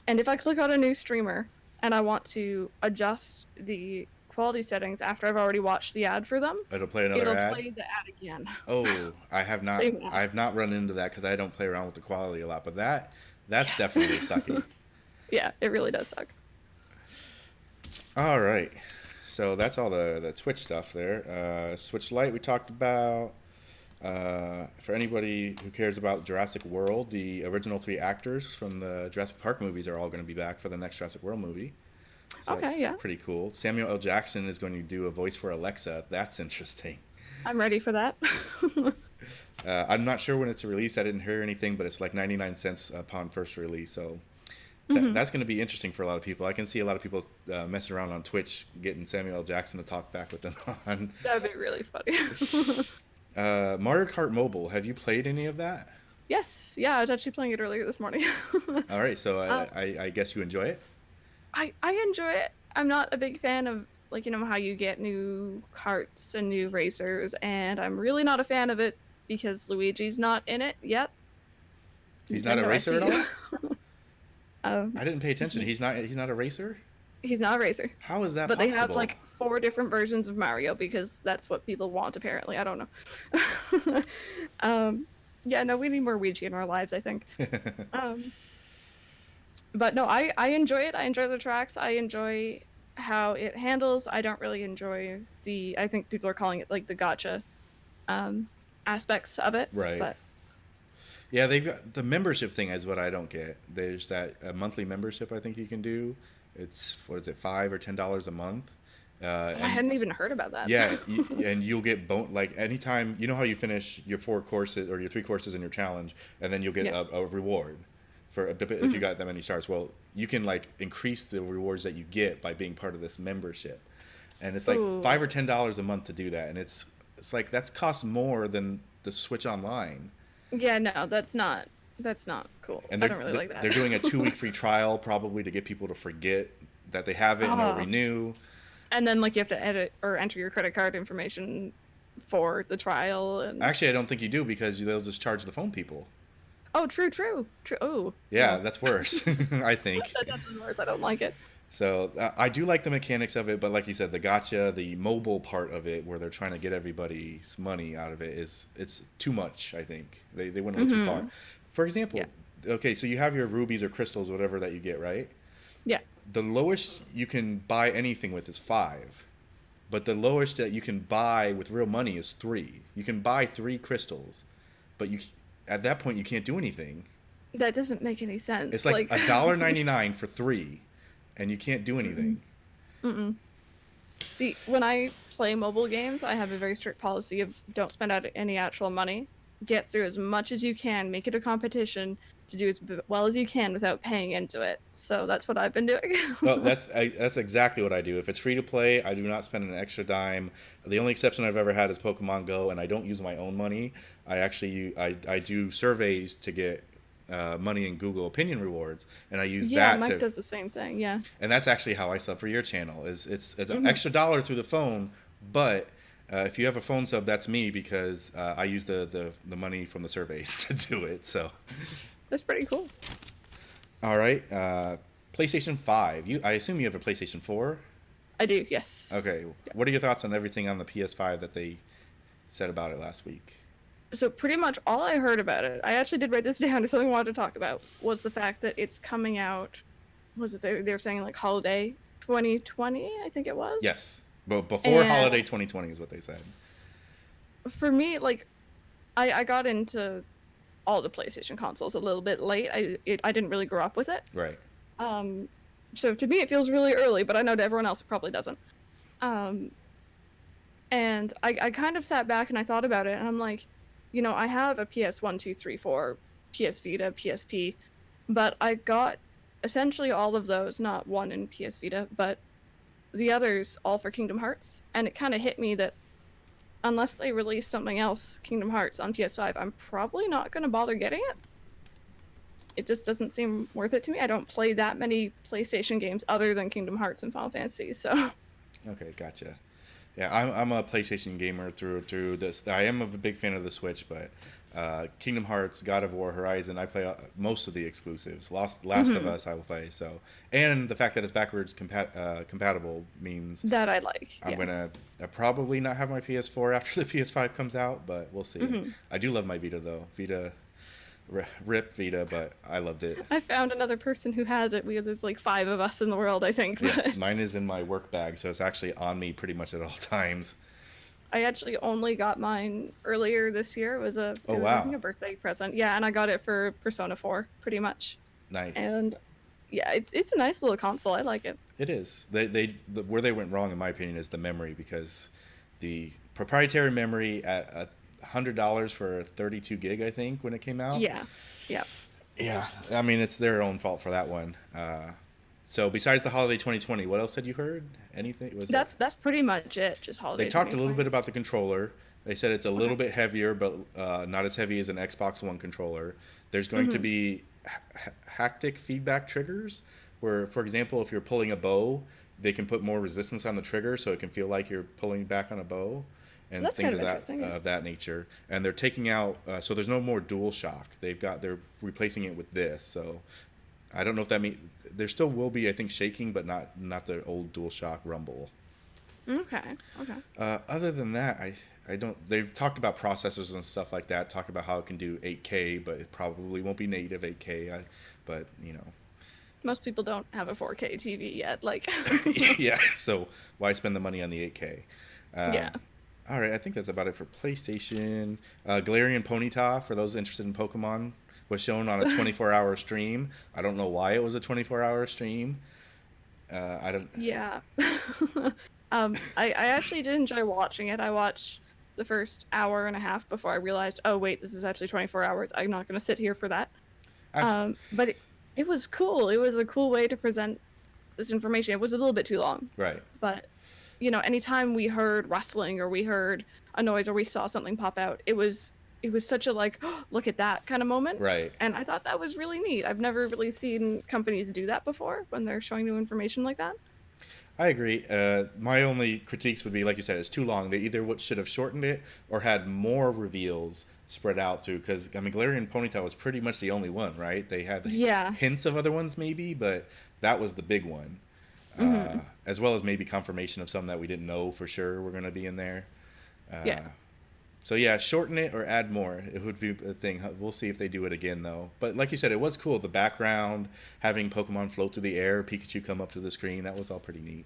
And if I click on a new streamer and I want to adjust the quality settings after I've already watched the ad for them, it'll play another it'll ad. play the ad again. Oh, I have not. Same ad. I've not run into that because I don't play around with the quality a lot. But that's definitely sucky. Yeah, it really does suck. All right, so that's all the Twitch stuff there. Switch Lite we talked about. For anybody who cares about Jurassic World, the original 3 actors from the Jurassic Park movies are all going to be back for the next Jurassic World movie. So Okay, that's yeah. pretty cool. Samuel L. Jackson is going to do a voice for Alexa. That's interesting. I'm ready for that. I'm not sure when it's released. I didn't hear anything, but it's like 99 cents upon first release. So that's going to be interesting for a lot of people. I can see a lot of people messing around on Twitch getting Samuel L. Jackson to talk back with them on. That would be really funny. Mario Kart Mobile. Have you played any of that? Yes, yeah, I was actually playing it earlier this morning. All right, so I guess you enjoy it? I enjoy it. I'm not a big fan of like, you know, how you get new carts and new racers, and I'm really not a fan of it because Luigi's not in it yet. He's not a Nintendo, I racer at see all? you. I didn't pay attention. He's not a racer? He's not a racer. How is that But possible? they have like 4 different versions of Mario because that's what people want apparently. I don't know. Yeah, no, we need more Luigi in our lives, I think. But no, I enjoy it. I enjoy the tracks. I enjoy how it handles. I don't really enjoy I think people are calling it like the gacha aspects of it. Right. But Yeah, they've got the membership thing is what I don't get. There's that monthly membership I think you can do. It's what is it, $5 or $10 a month? I hadn't even heard about that. Yeah, and you'll get like anytime, you know how you finish your 4 courses or your 3 courses in your challenge, and then you'll get a reward for if you got that many stars. Well, you can like increase the rewards that you get by being part of this membership, and it's like Ooh. $5 or $10 a month to do that, and it's like that's cost more than the Switch Online. Yeah, no, that's not cool. And I don't really like that. They're doing a 2-week free trial probably to get people to forget that they have it and they'll renew. And then like you have to edit or enter your credit card information for the trial. And Actually, I don't think you do because they'll just charge the phone people. oh, true. Oh, Yeah, no. that's worse. I think. That's actually worse. I don't like it. So I do like the mechanics of it, but like you said, the gacha, the mobile part of it, where they're trying to get everybody's money out of it, it's too much. I think they went a little too far. For example, okay, so you have your rubies or crystals, whatever that you get, right? Yeah. The lowest you can buy anything with is 5, but the lowest that you can buy with real money is 3. You can buy 3 crystals, but at that point you can't do anything. That doesn't make any sense. It's like $1.99 for 3, and you can't do anything. See, when I play mobile games, I have a very strict policy of don't spend out any actual money. Get through as much as you can. Make it a competition to do as well as you can without paying into it. So that's what I've been doing. Well, that's exactly what I do. If it's free to play, I do not spend an extra dime. The only exception I've ever had is Pokemon Go, and I don't use my own money. I do surveys to get money in Google Opinion rewards, and I use that. Mike does the same thing. Yeah. And that's actually how I sub for your channel. It's an extra $1 through the phone, but if you have a phone sub, that's me because I use the money from the surveys to do it. So That's pretty cool. all right, PlayStation 5. I assume you have a PlayStation 4. I do, yes. Okay, what are your thoughts on everything on the PS5 that they said about it last week? So pretty much all I heard about it, I actually did write this down as something I wanted to talk about, was the fact that it's coming out, was it they were saying like holiday 2020, I think it was? Yes, but before And- holiday 2020 is what they said. For me, like, I got into all the PlayStation consoles a little bit late. I didn't really grow up with it. Right. So to me, it feels really early, but I know to everyone else it probably doesn't. Um, and I kind of sat back and I thought about it, and I'm like, I have a PS1, 2, 3, 4, PS Vita, PSP, but I got essentially all of those, not one in PS Vita, but the others all for Kingdom Hearts. And it kind of hit me that unless they release something else, Kingdom Hearts on PS5, I'm probably not going to bother getting it. It just doesn't seem worth it to me. I don't play that many PlayStation games other than Kingdom Hearts and Final Fantasy, so. Okay, gotcha. Yeah, I'm a PlayStation gamer through and through. This I am a big fan of the Switch, but Kingdom Hearts, God of War, Horizon, I play most of the exclusives. Last of Us, I will play. So, and the fact that it's backwards compatible means That I like. I'm Yeah. gonna probably not have my PS4 after the PS5 comes out, but we'll see. Mm-hmm. I do love my Vita though. Rip Vita, but I loved it. I found another person who has it. There's like 5 of us in the world, I think. Yes, mine is in my work bag, so it's actually on me pretty much at all times. I actually only got mine earlier this year. It was Oh I think wow, a birthday present. Yeah, and I got it for Persona 4, pretty much. nice. And yeah, it's a nice little console. I like it. It is. Where they went wrong, in my opinion, is the memory because the proprietary memory at $100 for 32 gig, I think, when it came out. Yeah. Yeah. Yeah, I mean it's their own fault for that one. So besides the holiday 2020, what else had you heard? Anything? That's pretty much it. Just holiday They talked a little 2020. bit about the controller. They said it's a little Okay. bit heavier, but not as heavy as an Xbox One controller. There's going to Mm-hmm. be haptic feedback triggers, where, for example, if you're pulling a bow, they can put more resistance on the trigger, so it can feel like you're pulling back on a bow, and That's things kind of of interesting. Yeah. that nature. And they're taking out, so there's no more dual shock. They're replacing it with this. So I don't know if that means there still will be, I think, shaking, but not the old dual shock rumble. Okay. Okay. Other than that, I don't. They've talked about processors and stuff like that. Talk about how it can do 8K, but it probably won't be native 8K. But Most people don't have a 4K TV yet. Like. yeah. So why spend the money on the 8K? Yeah. All right, I think that's about it for PlayStation. Galarian Ponyta, for those interested in Pokemon, was shown on a 24-hour stream. I don't know why it was a 24-hour stream. I don't. Yeah. I actually did enjoy watching it. I watched the first hour and a half before I realized, oh wait, this is actually 24 hours. I'm not going to sit here for that. But it was cool. It was a cool way to present this information. It was a little bit too long, Right. but anytime we heard rustling or we heard a noise or we saw something pop out, it was such a like, oh, look at that kind of moment. Right. And I thought that was really neat. I've never really seen companies do that before when they're showing new information like that. I agree. My only critiques would be, like you said, it's too long. They either should have shortened it or had more reveals spread out too. Because I mean, Galarian Ponytail was pretty much the only one, right? They had Yeah. hints of other ones maybe, but that was the big one. Mm-hmm. As well as maybe confirmation of some that we didn't know for sure were going to be in there. Yeah. So yeah, shorten it or add more. It would be a thing. We'll see if they do it again though. But like you said, it was cool. The background, having Pokemon float through the air, Pikachu come up to the screen, that was all pretty neat.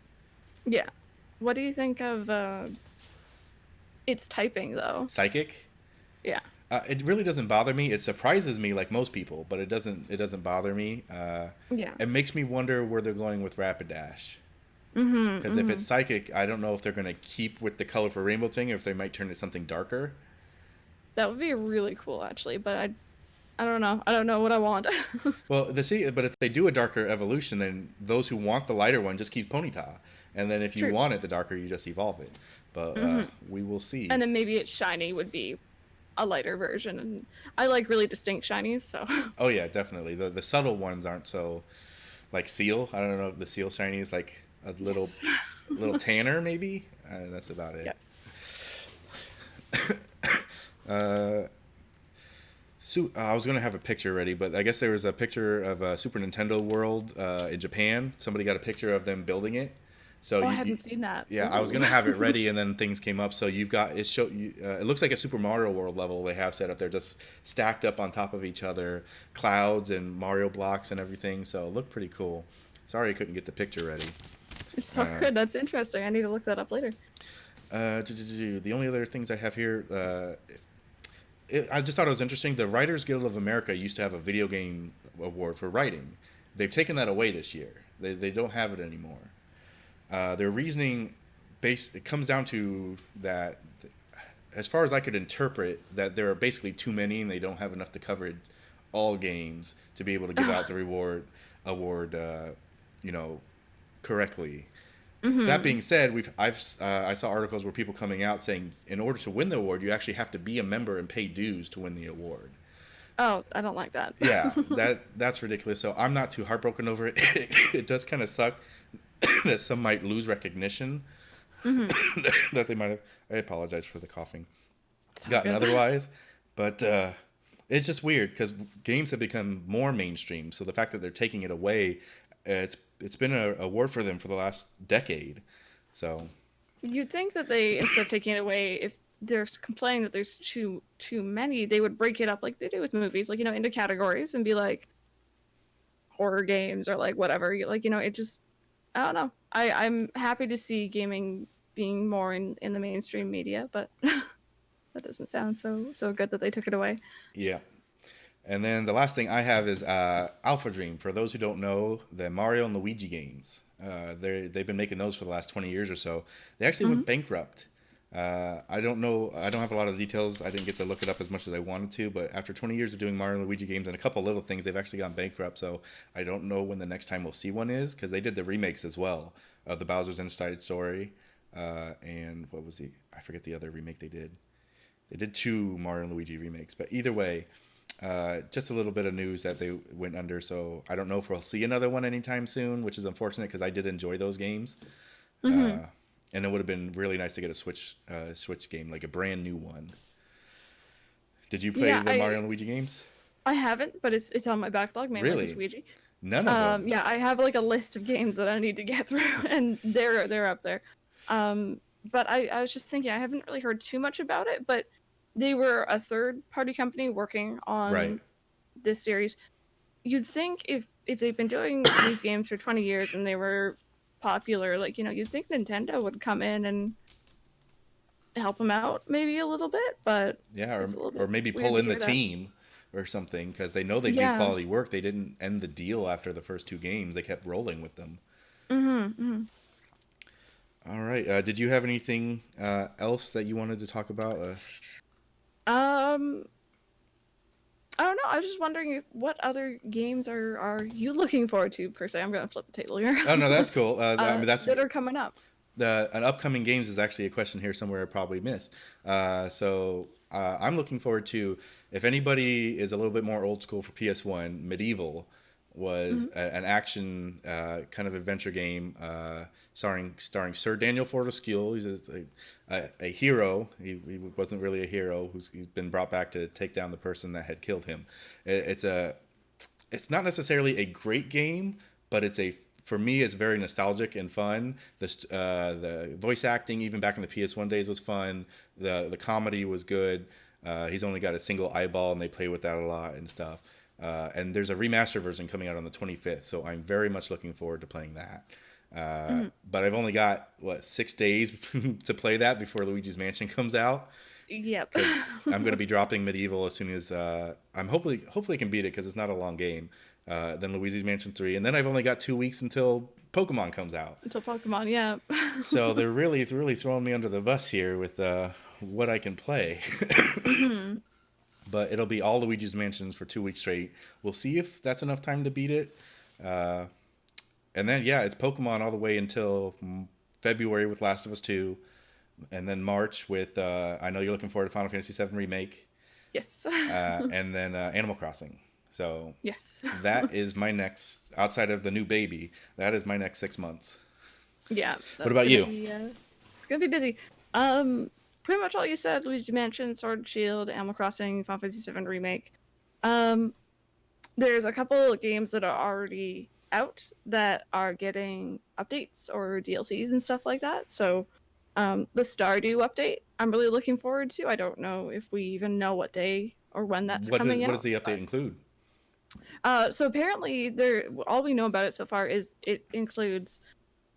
Yeah. What do you think of its typing though? Psychic? Yeah. It really doesn't bother me. It surprises me like most people, but it doesn't bother me. Yeah. It makes me wonder where they're going with Rapidash. Mm-hmm. Because if it's psychic, I don't know if they're going to keep with the colorful rainbow thing or if they might turn it something darker. That would be really cool actually, but I don't know. I don't know what I want. Well, but if they do a darker evolution, then those who want the lighter one just keep Ponyta, and then if you True. want it the darker, you just evolve it. But we will see. And then maybe its shiny would be a lighter version, and I like really distinct shinies, so. Oh yeah, definitely. The subtle ones aren't so, like Seal. I don't know if the Seal shiny is like a little Yes. little tanner maybe. That's about it. Yep. I was gonna have a picture ready, but I guess there was a picture of a Super Nintendo World in Japan. Somebody got a picture of them building it. So Oh, I hadn't seen that. yeah, I was Ooh. gonna have it ready, and then things came up. So you've got it. It looks like a Super Mario World level they have set up there, just stacked up on top of each other, clouds and Mario blocks and everything. So it looked pretty cool. Sorry I couldn't get the picture ready. It's so good. That's interesting. I need to look that up later. The only other things I have here, I just thought it was interesting. The Writers Guild of America used to have a video game award for writing, they've taken that away this year. They don't have it anymore. Their reasoning it comes down to that, as far as I could interpret, that there are basically too many and they don't have enough to cover all games to be able to give out the award, you know, correctly. That Mm-hmm. being said, I saw articles where people coming out saying in order to win the award, you actually have to be a member and pay dues to win the award. Oh, I don't like that. Yeah, that's ridiculous. So I'm not too heartbroken over it. It does kind of suck that some might lose recognition Mm-hmm. that they might have. I apologize for the coughing. It's all Gotten good. otherwise, but it's just weird because games have become more mainstream. So the fact that they're taking it away, it's been a award for them for the last decade. So You'd think that they, instead of taking it away, if they're complaining that there's too many, they would break it up like they do with movies, like, into categories and be like horror games or like whatever. Like, it just, I don't know. I'm happy to see gaming being more in the mainstream media, but that doesn't sound so good that they took it away. yeah. And then the last thing I have is Alpha Dream. For those who don't know, the Mario and Luigi games. They've been making those for the last 20 years or so. They actually Mm-hmm. went bankrupt. I don't know. I don't have a lot of details. I didn't get to look it up as much as I wanted to. But after 20 years of doing Mario and Luigi games and a couple little things, they've actually gone bankrupt. So I don't know when the next time we'll see one is, because they did the remakes as well of the Bowser's Inside Story. And what was I forget the other remake they did. They did two Mario and Luigi remakes. But either way, just a little bit of news that they went under. So I don't know if we'll see another one anytime soon, which is unfortunate because I did enjoy those games. Mm-hmm. And it would have been really nice to get a Switch game, like a brand new one. Did you play Yeah, the Mario and Luigi games? I haven't, but it's on my backlog, mainly because Really? Ouija. None of them. Yeah, I have like a list of games that I need to get through, and they're up there. But I was just thinking, I haven't really heard too much about it, but they were a third party company working Right. on this series. You'd think if they've been doing these games for 20 years and they were popular, like, you'd think Nintendo would come in and help them out maybe a little bit, but Yeah, it's a little or bit maybe weird pull to in the hear that. team or something because they know they do Yeah. quality work. They didn't end the deal after the first two games. They kept rolling with them. Mm-hmm. Mm-hmm. All right. Did you have anything else that you wanted to talk about? Um, I don't know. I was just wondering what other games are you looking forward to per se. I'm gonna flip the table here. Oh no, that's cool. I mean, that's That are coming up. an upcoming games is actually a question here somewhere I probably missed. I'm looking forward to, if anybody is a little bit more old school for PS1, Medieval was Mm-hmm. an action kind of adventure game starring Sir Daniel Fortescue. He's a hero. He wasn't really a hero. He's been brought back to take down the person that had killed him. It's not necessarily a great game, but for me it's very nostalgic and fun. The voice acting even back in the PS1 days was fun. The comedy was good. He's only got a single eyeball and they play with that a lot and stuff. And there's a remaster version coming out on the 25th, so I'm very much looking forward to playing that. Mm-hmm. But I've only got 6 days to play that before Luigi's Mansion comes out Yep. because I'm going to be dropping Medieval as soon as I'm hopefully I can beat it because it's not a long game. Then Luigi's Mansion 3, and then I've only got 2 weeks until Pokemon comes out. Until Pokemon, yeah. So they're really throwing me under the bus here with what I can play. Mm-hmm. But it'll be all Luigi's Mansions for 2 weeks straight. We'll see if that's enough time to beat it. And then yeah, it's Pokemon all the way until February with Last of Us 2, and then March with I know you're looking forward to Final Fantasy 7 remake, Yes. and then Animal Crossing. So Yes. that is my next, outside of the new baby, that is my next 6 months. Yeah. What about you? It's gonna be busy. Pretty much all you said: Luigi Mansion, Sword and Shield, Animal Crossing, Final Fantasy 7 remake. Um, there's a couple of games that are already out that are getting updates or DLCs and stuff like that. So, the Stardew update, I'm really looking forward to. I don't know if we even know what day or when that's coming What does out. the update include? So apparently, all we know about it so far is it includes.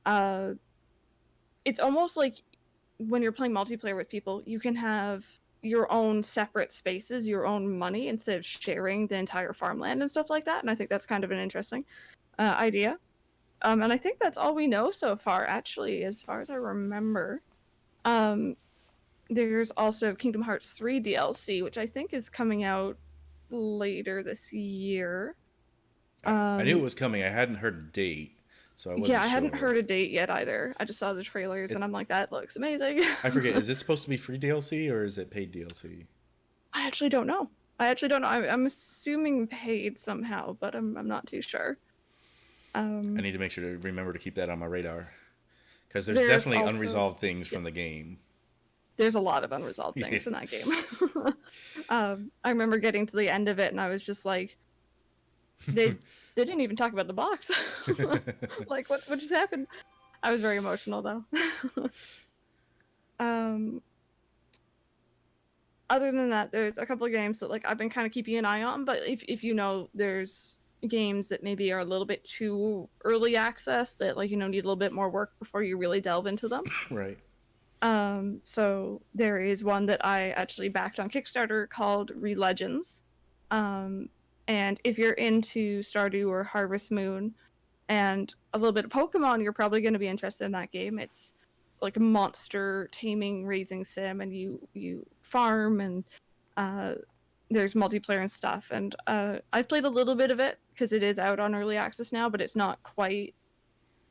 It's almost like when you're playing multiplayer with people, you can have your own separate spaces, your own money, instead of sharing the entire farmland and stuff like that. And I think that's kind of an interesting idea. And I think that's all we know so far, actually, as far as I remember. Um, there's also Kingdom Hearts 3 DLC, which I think is coming out later this year. I knew it was coming. I hadn't heard a date, so I Yeah, wasn't I hadn't sure. heard a date yet either. I just saw the trailers It, and I'm like, that looks amazing. I forget. Is it supposed to be free DLC or is it paid DLC? I actually don't know. I'm assuming paid somehow, but I'm not too sure. I need to make sure to remember to keep that on my radar because there's There's definitely also unresolved things from the game. there's a lot of unresolved Yeah. things from that game. I remember getting to the end of it and I was just like, they didn't even talk about the box. Like what just happened? I was very emotional though. um, Other than that, there's a couple of games that like I've been kind of keeping an eye on. But if you know, there's games that maybe are a little bit too early access that like need a little bit more work before you really delve into them. Right. So there is one that I actually backed on Kickstarter called Relegends. And if you're into Stardew or Harvest Moon and a little bit of Pokemon, you're probably going to be interested in that game. It's like a monster taming raising sim, and you farm, and there's multiplayer and stuff. And I've played a little bit of it because it is out on early access now, but it's not quite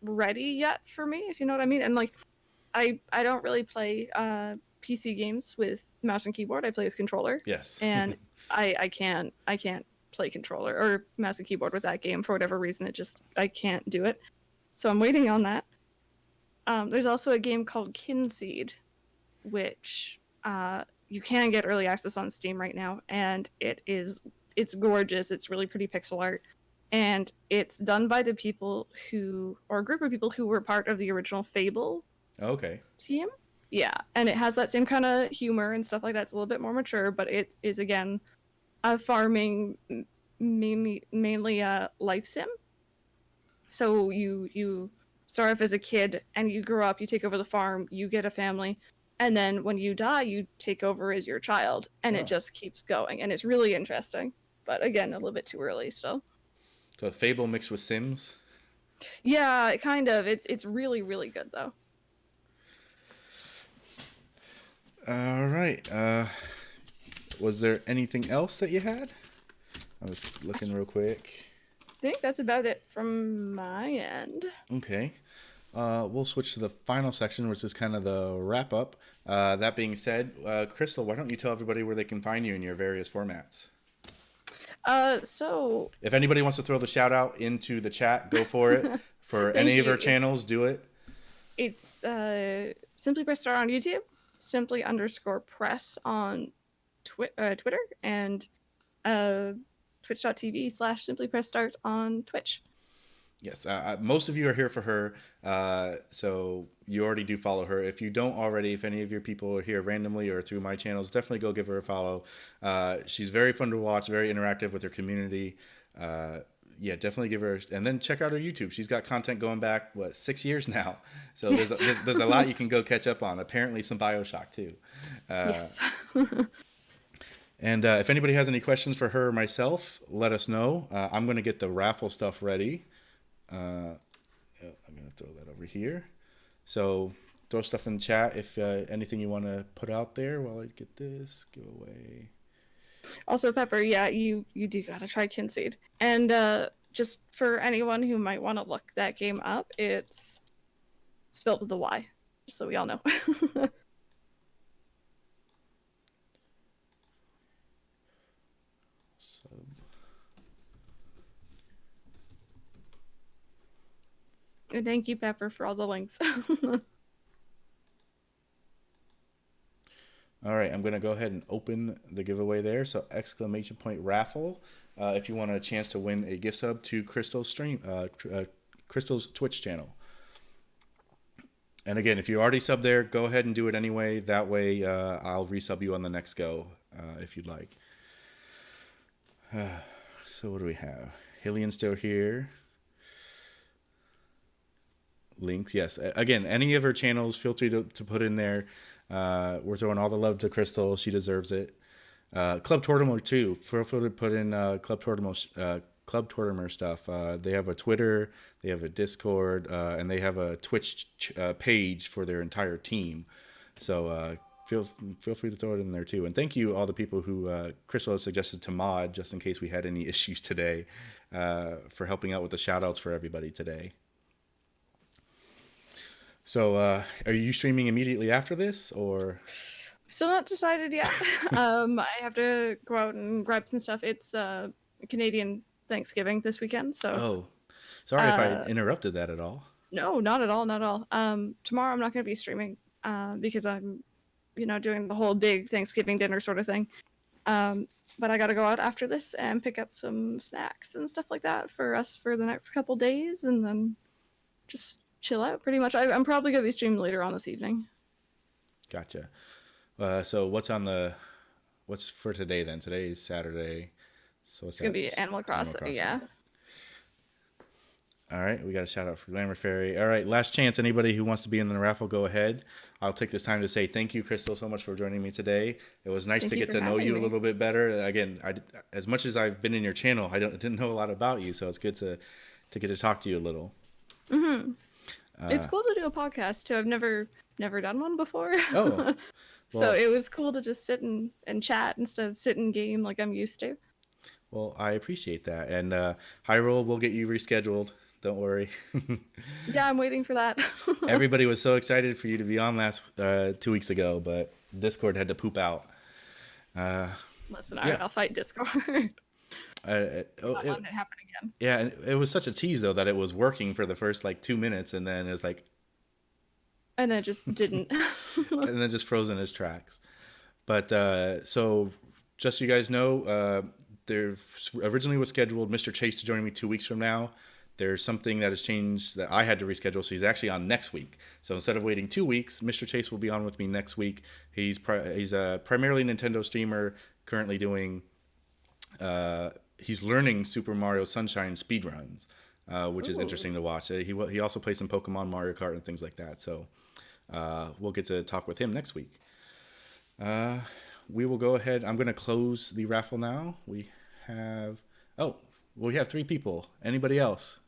ready yet for me, if you know what I mean. And like I don't really play PC games with mouse and keyboard. I play with controller. Yes. And I can't play controller or mouse and keyboard with that game for whatever reason. I can't do it. So I'm waiting on that. There's also a game called Kinseed, which you can get early access on Steam right now, and it's gorgeous. It's really pretty pixel art, and it's done by the people or a group of people who were part of the original Fable Okay. team. Yeah, and it has that same kind of humor and stuff like that. It's a little bit more mature, but it is again a farming mainly a life sim. So you start off as a kid and you grow up, you take over the farm, you get a family, and then when you die, you take over as your child, and it just keeps going, and it's really interesting. But again, a little bit too early still. So Fable mixed with Sims. Yeah, kind of. It's really really good though. All right. Was there anything else that you had? I was looking real quick. I think that's about it from my end. Okay. We'll switch to the final section, which is kind of the wrap up. That being said, Crystal, why don't you tell everybody where they can find you in your various formats? So if anybody wants to throw the shout out into the chat, go for it. For any of our channels, do it. It's SimplyPressStart on YouTube, Simply_Press on Twitter, and twitch.tv/SimplyPressStart on Twitch. Yes, most of you are here for her, so you already do follow her. If you don't already, if any of your people are here randomly or through my channels, definitely go give her a follow. She's very fun to watch, very interactive with her community. Yeah, definitely give her, and then check out her YouTube. She's got content going back 6 years now, so yes. there's a lot you can go catch up on. Apparently, some BioShock too. Yes. And if anybody has any questions for her or myself, let us know. I'm going to get the raffle stuff ready. I'm going to throw that over here. So throw stuff in the chat if anything you want to put out there while I get this giveaway. Also, Pepper, yeah, you do gotta try Kinseed. And just for anyone who might want to look that game up, it's spelled with a Y, just so we all know. And thank you, Pepper, for all the links. All right, I'm going to go ahead and open the giveaway there. So !raffle if you want a chance to win a gift sub to Crystal's Crystal's Twitch channel. And again, if you already subbed there, go ahead and do it anyway. That way I'll resub you on the next go if you'd like. So what do we have? Hillian's still here. Links, yes. Again, any of her channels, feel free to put in there. We're throwing all the love to Crystal. She deserves it. Club Tortimer too. Feel free to put in Club Tortimer stuff. They have a Twitter, they have a Discord, and they have a Twitch page for their entire team. So feel free to throw it in there too. And thank you all the people who Crystal has suggested to mod just in case we had any issues today, for helping out with the shout outs for everybody today. So are you streaming immediately after this, or? Still not decided yet. I have to go out and grab some stuff. It's Canadian Thanksgiving this weekend, so. Oh, sorry if I interrupted that at all. No, not at all, not at all. Tomorrow I'm not going to be streaming because I'm, doing the whole big Thanksgiving dinner sort of thing. But I got to go out after this and pick up some snacks and stuff like that for us for the next couple days, and then just chill out pretty much. I'm probably going to be streaming later on this evening. Gotcha. So what's for today then? Today is Saturday. So it's going to be Animal Crossing, yeah. All right, we got a shout out for Glamour Fairy. All right, last chance. Anybody who wants to be in the raffle, go ahead. I'll take this time to say thank you, Crystal, so much for joining me today. It was nice to get to know you a little bit better. Again, as much as I've been in your channel, I didn't know a lot about you, so it's good to get to talk to you a little. Mm-hmm. It's cool to do a podcast too. I've never done one before. Oh. Well, so it was cool to just sit and chat instead of sit and game like I'm used to. Well, I appreciate that. And Hyrule will get you rescheduled. Don't worry. Yeah, I'm waiting for that. Everybody was so excited for you to be on last 2 weeks ago, but Discord had to poop out. Listen, I'll fight Discord. It happen again. Yeah, and it was such a tease though that it was working for the first 2 minutes, and then it was like, and then it just didn't. And then just frozen his tracks. But so just so you guys know, there originally was scheduled MrChase to join me 2 weeks from now. There's something that has changed that I had to reschedule, so he's actually on next week. So instead of waiting 2 weeks, MrChase will be on with me next week. He's a primarily Nintendo streamer, currently doing. He's learning Super Mario Sunshine speedruns, which is interesting to watch. He also plays some Pokemon, Mario Kart, and things like that. So we'll get to talk with him next week. We will go ahead. I'm going to close the raffle now. We have 3 people. Anybody else?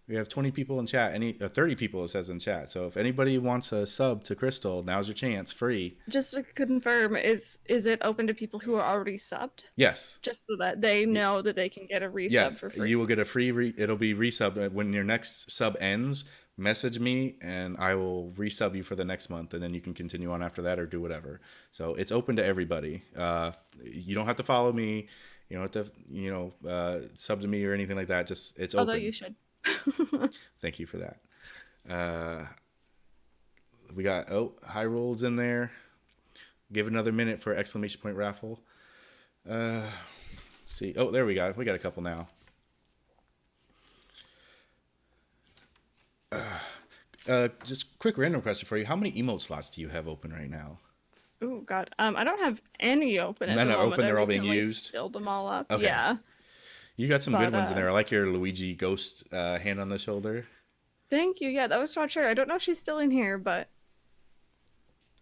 We have 20 people in chat. 30 people, it says in chat. So if anybody wants a sub to Crystal, now's your chance. Free. Just to confirm, is it open to people who are already subbed? Yes. Just so that they know that they can get a resub for free. You will get a free. It'll be resub when your next sub ends. Message me and I will resub you for the next month, and then you can continue on after that or do whatever. So it's open to everybody. You don't have to follow me. You don't have to, sub to me or anything like that. Just it's open. Although you should. Thank you for that. We got Hyrule's in there. Give another minute for exclamation point raffle. See. Oh, there we got it. We got a couple now. Just quick random question for you. How many emote slots do you have open right now? Oh God, I don't have any open. None are open. They're all being used. Filled them all up. Okay. Yeah. You got some good ones in there. I like your Luigi ghost hand on the shoulder. Thank you. Yeah, that was not sure. I don't know if she's still in here, but.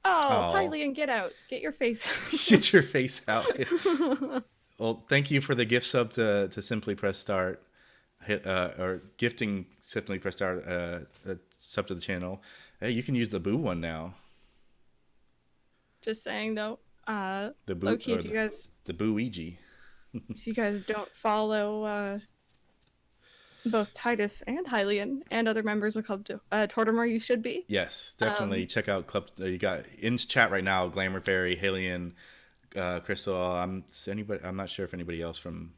Hi, Leon, get out. Get your face out. Get your face out. Well, thank you for the gift sub to SimplyPressStart. Or gifting SimplyPressStart a sub to the channel. Hey, you can use the Boo one now. Just saying though, the Boo, low-key, if you guys, the Boo-Ouija. If you guys don't follow both Tidus and Hylian and other members of Club Tortimer, you should be. Yes, definitely check out Club. You got in chat right now: Glamour Fairy, Hylian, Crystal. I'm not sure if anybody else from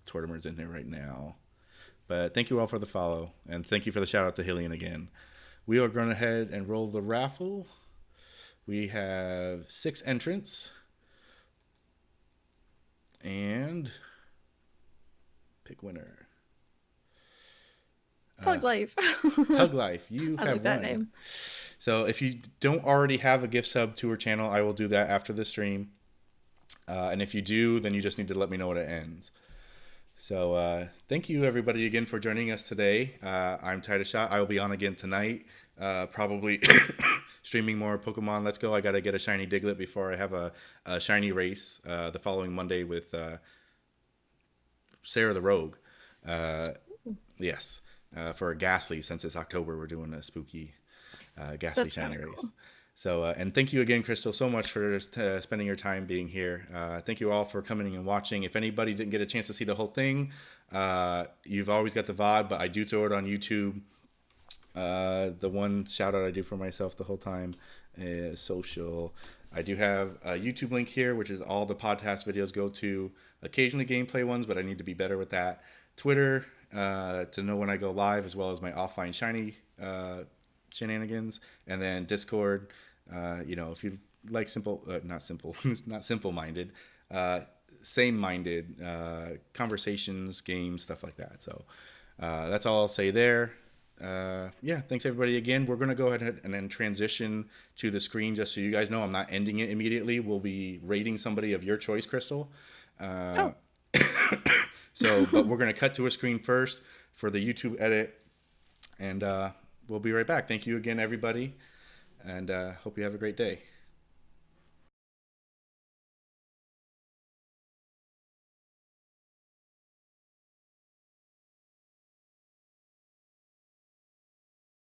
Tortimer is in there right now. But thank you all for the follow, and thank you for the shout out to Hylian again. We are going ahead and roll the raffle. We have 6 entrants. And pick winner. Pug Life. Pug Life, you I have like that won. name. So if you don't already have a gift sub to her channel, I will do that after the stream. And if you do, then you just need to let me know when it ends. So thank you everybody again for joining us today. I'm Tidus. I will be on again tonight. Probably streaming more Pokemon Let's Go. I got to get a shiny Diglett before I have a shiny race the following Monday with Sarah the Rogue. Yes, for a Ghastly, since it's October, we're doing a spooky Ghastly That's shiny kind of race. cool. So, and thank you again, Crystal, so much for spending your time being here. Thank you all for coming and watching. If anybody didn't get a chance to see the whole thing, you've always got the VOD, but I do throw it on YouTube. The one shout out I do for myself the whole time is social. I do have a YouTube link here, which is all the podcast videos go to. Occasionally gameplay ones, but I need to be better with that. Twitter to know when I go live, as well as my offline shiny shenanigans, and then Discord. If you like not simple-minded, same-minded conversations, games, stuff like that. So that's all I'll say there. Thanks everybody again. We're going to go ahead and then transition to the screen, just so you guys know I'm not ending it immediately. We'll be rating somebody of your choice, Crystal. Oh. But we're going to cut to a screen first for the YouTube edit, and we'll be right back. Thank you again, everybody, and hope you have a great day.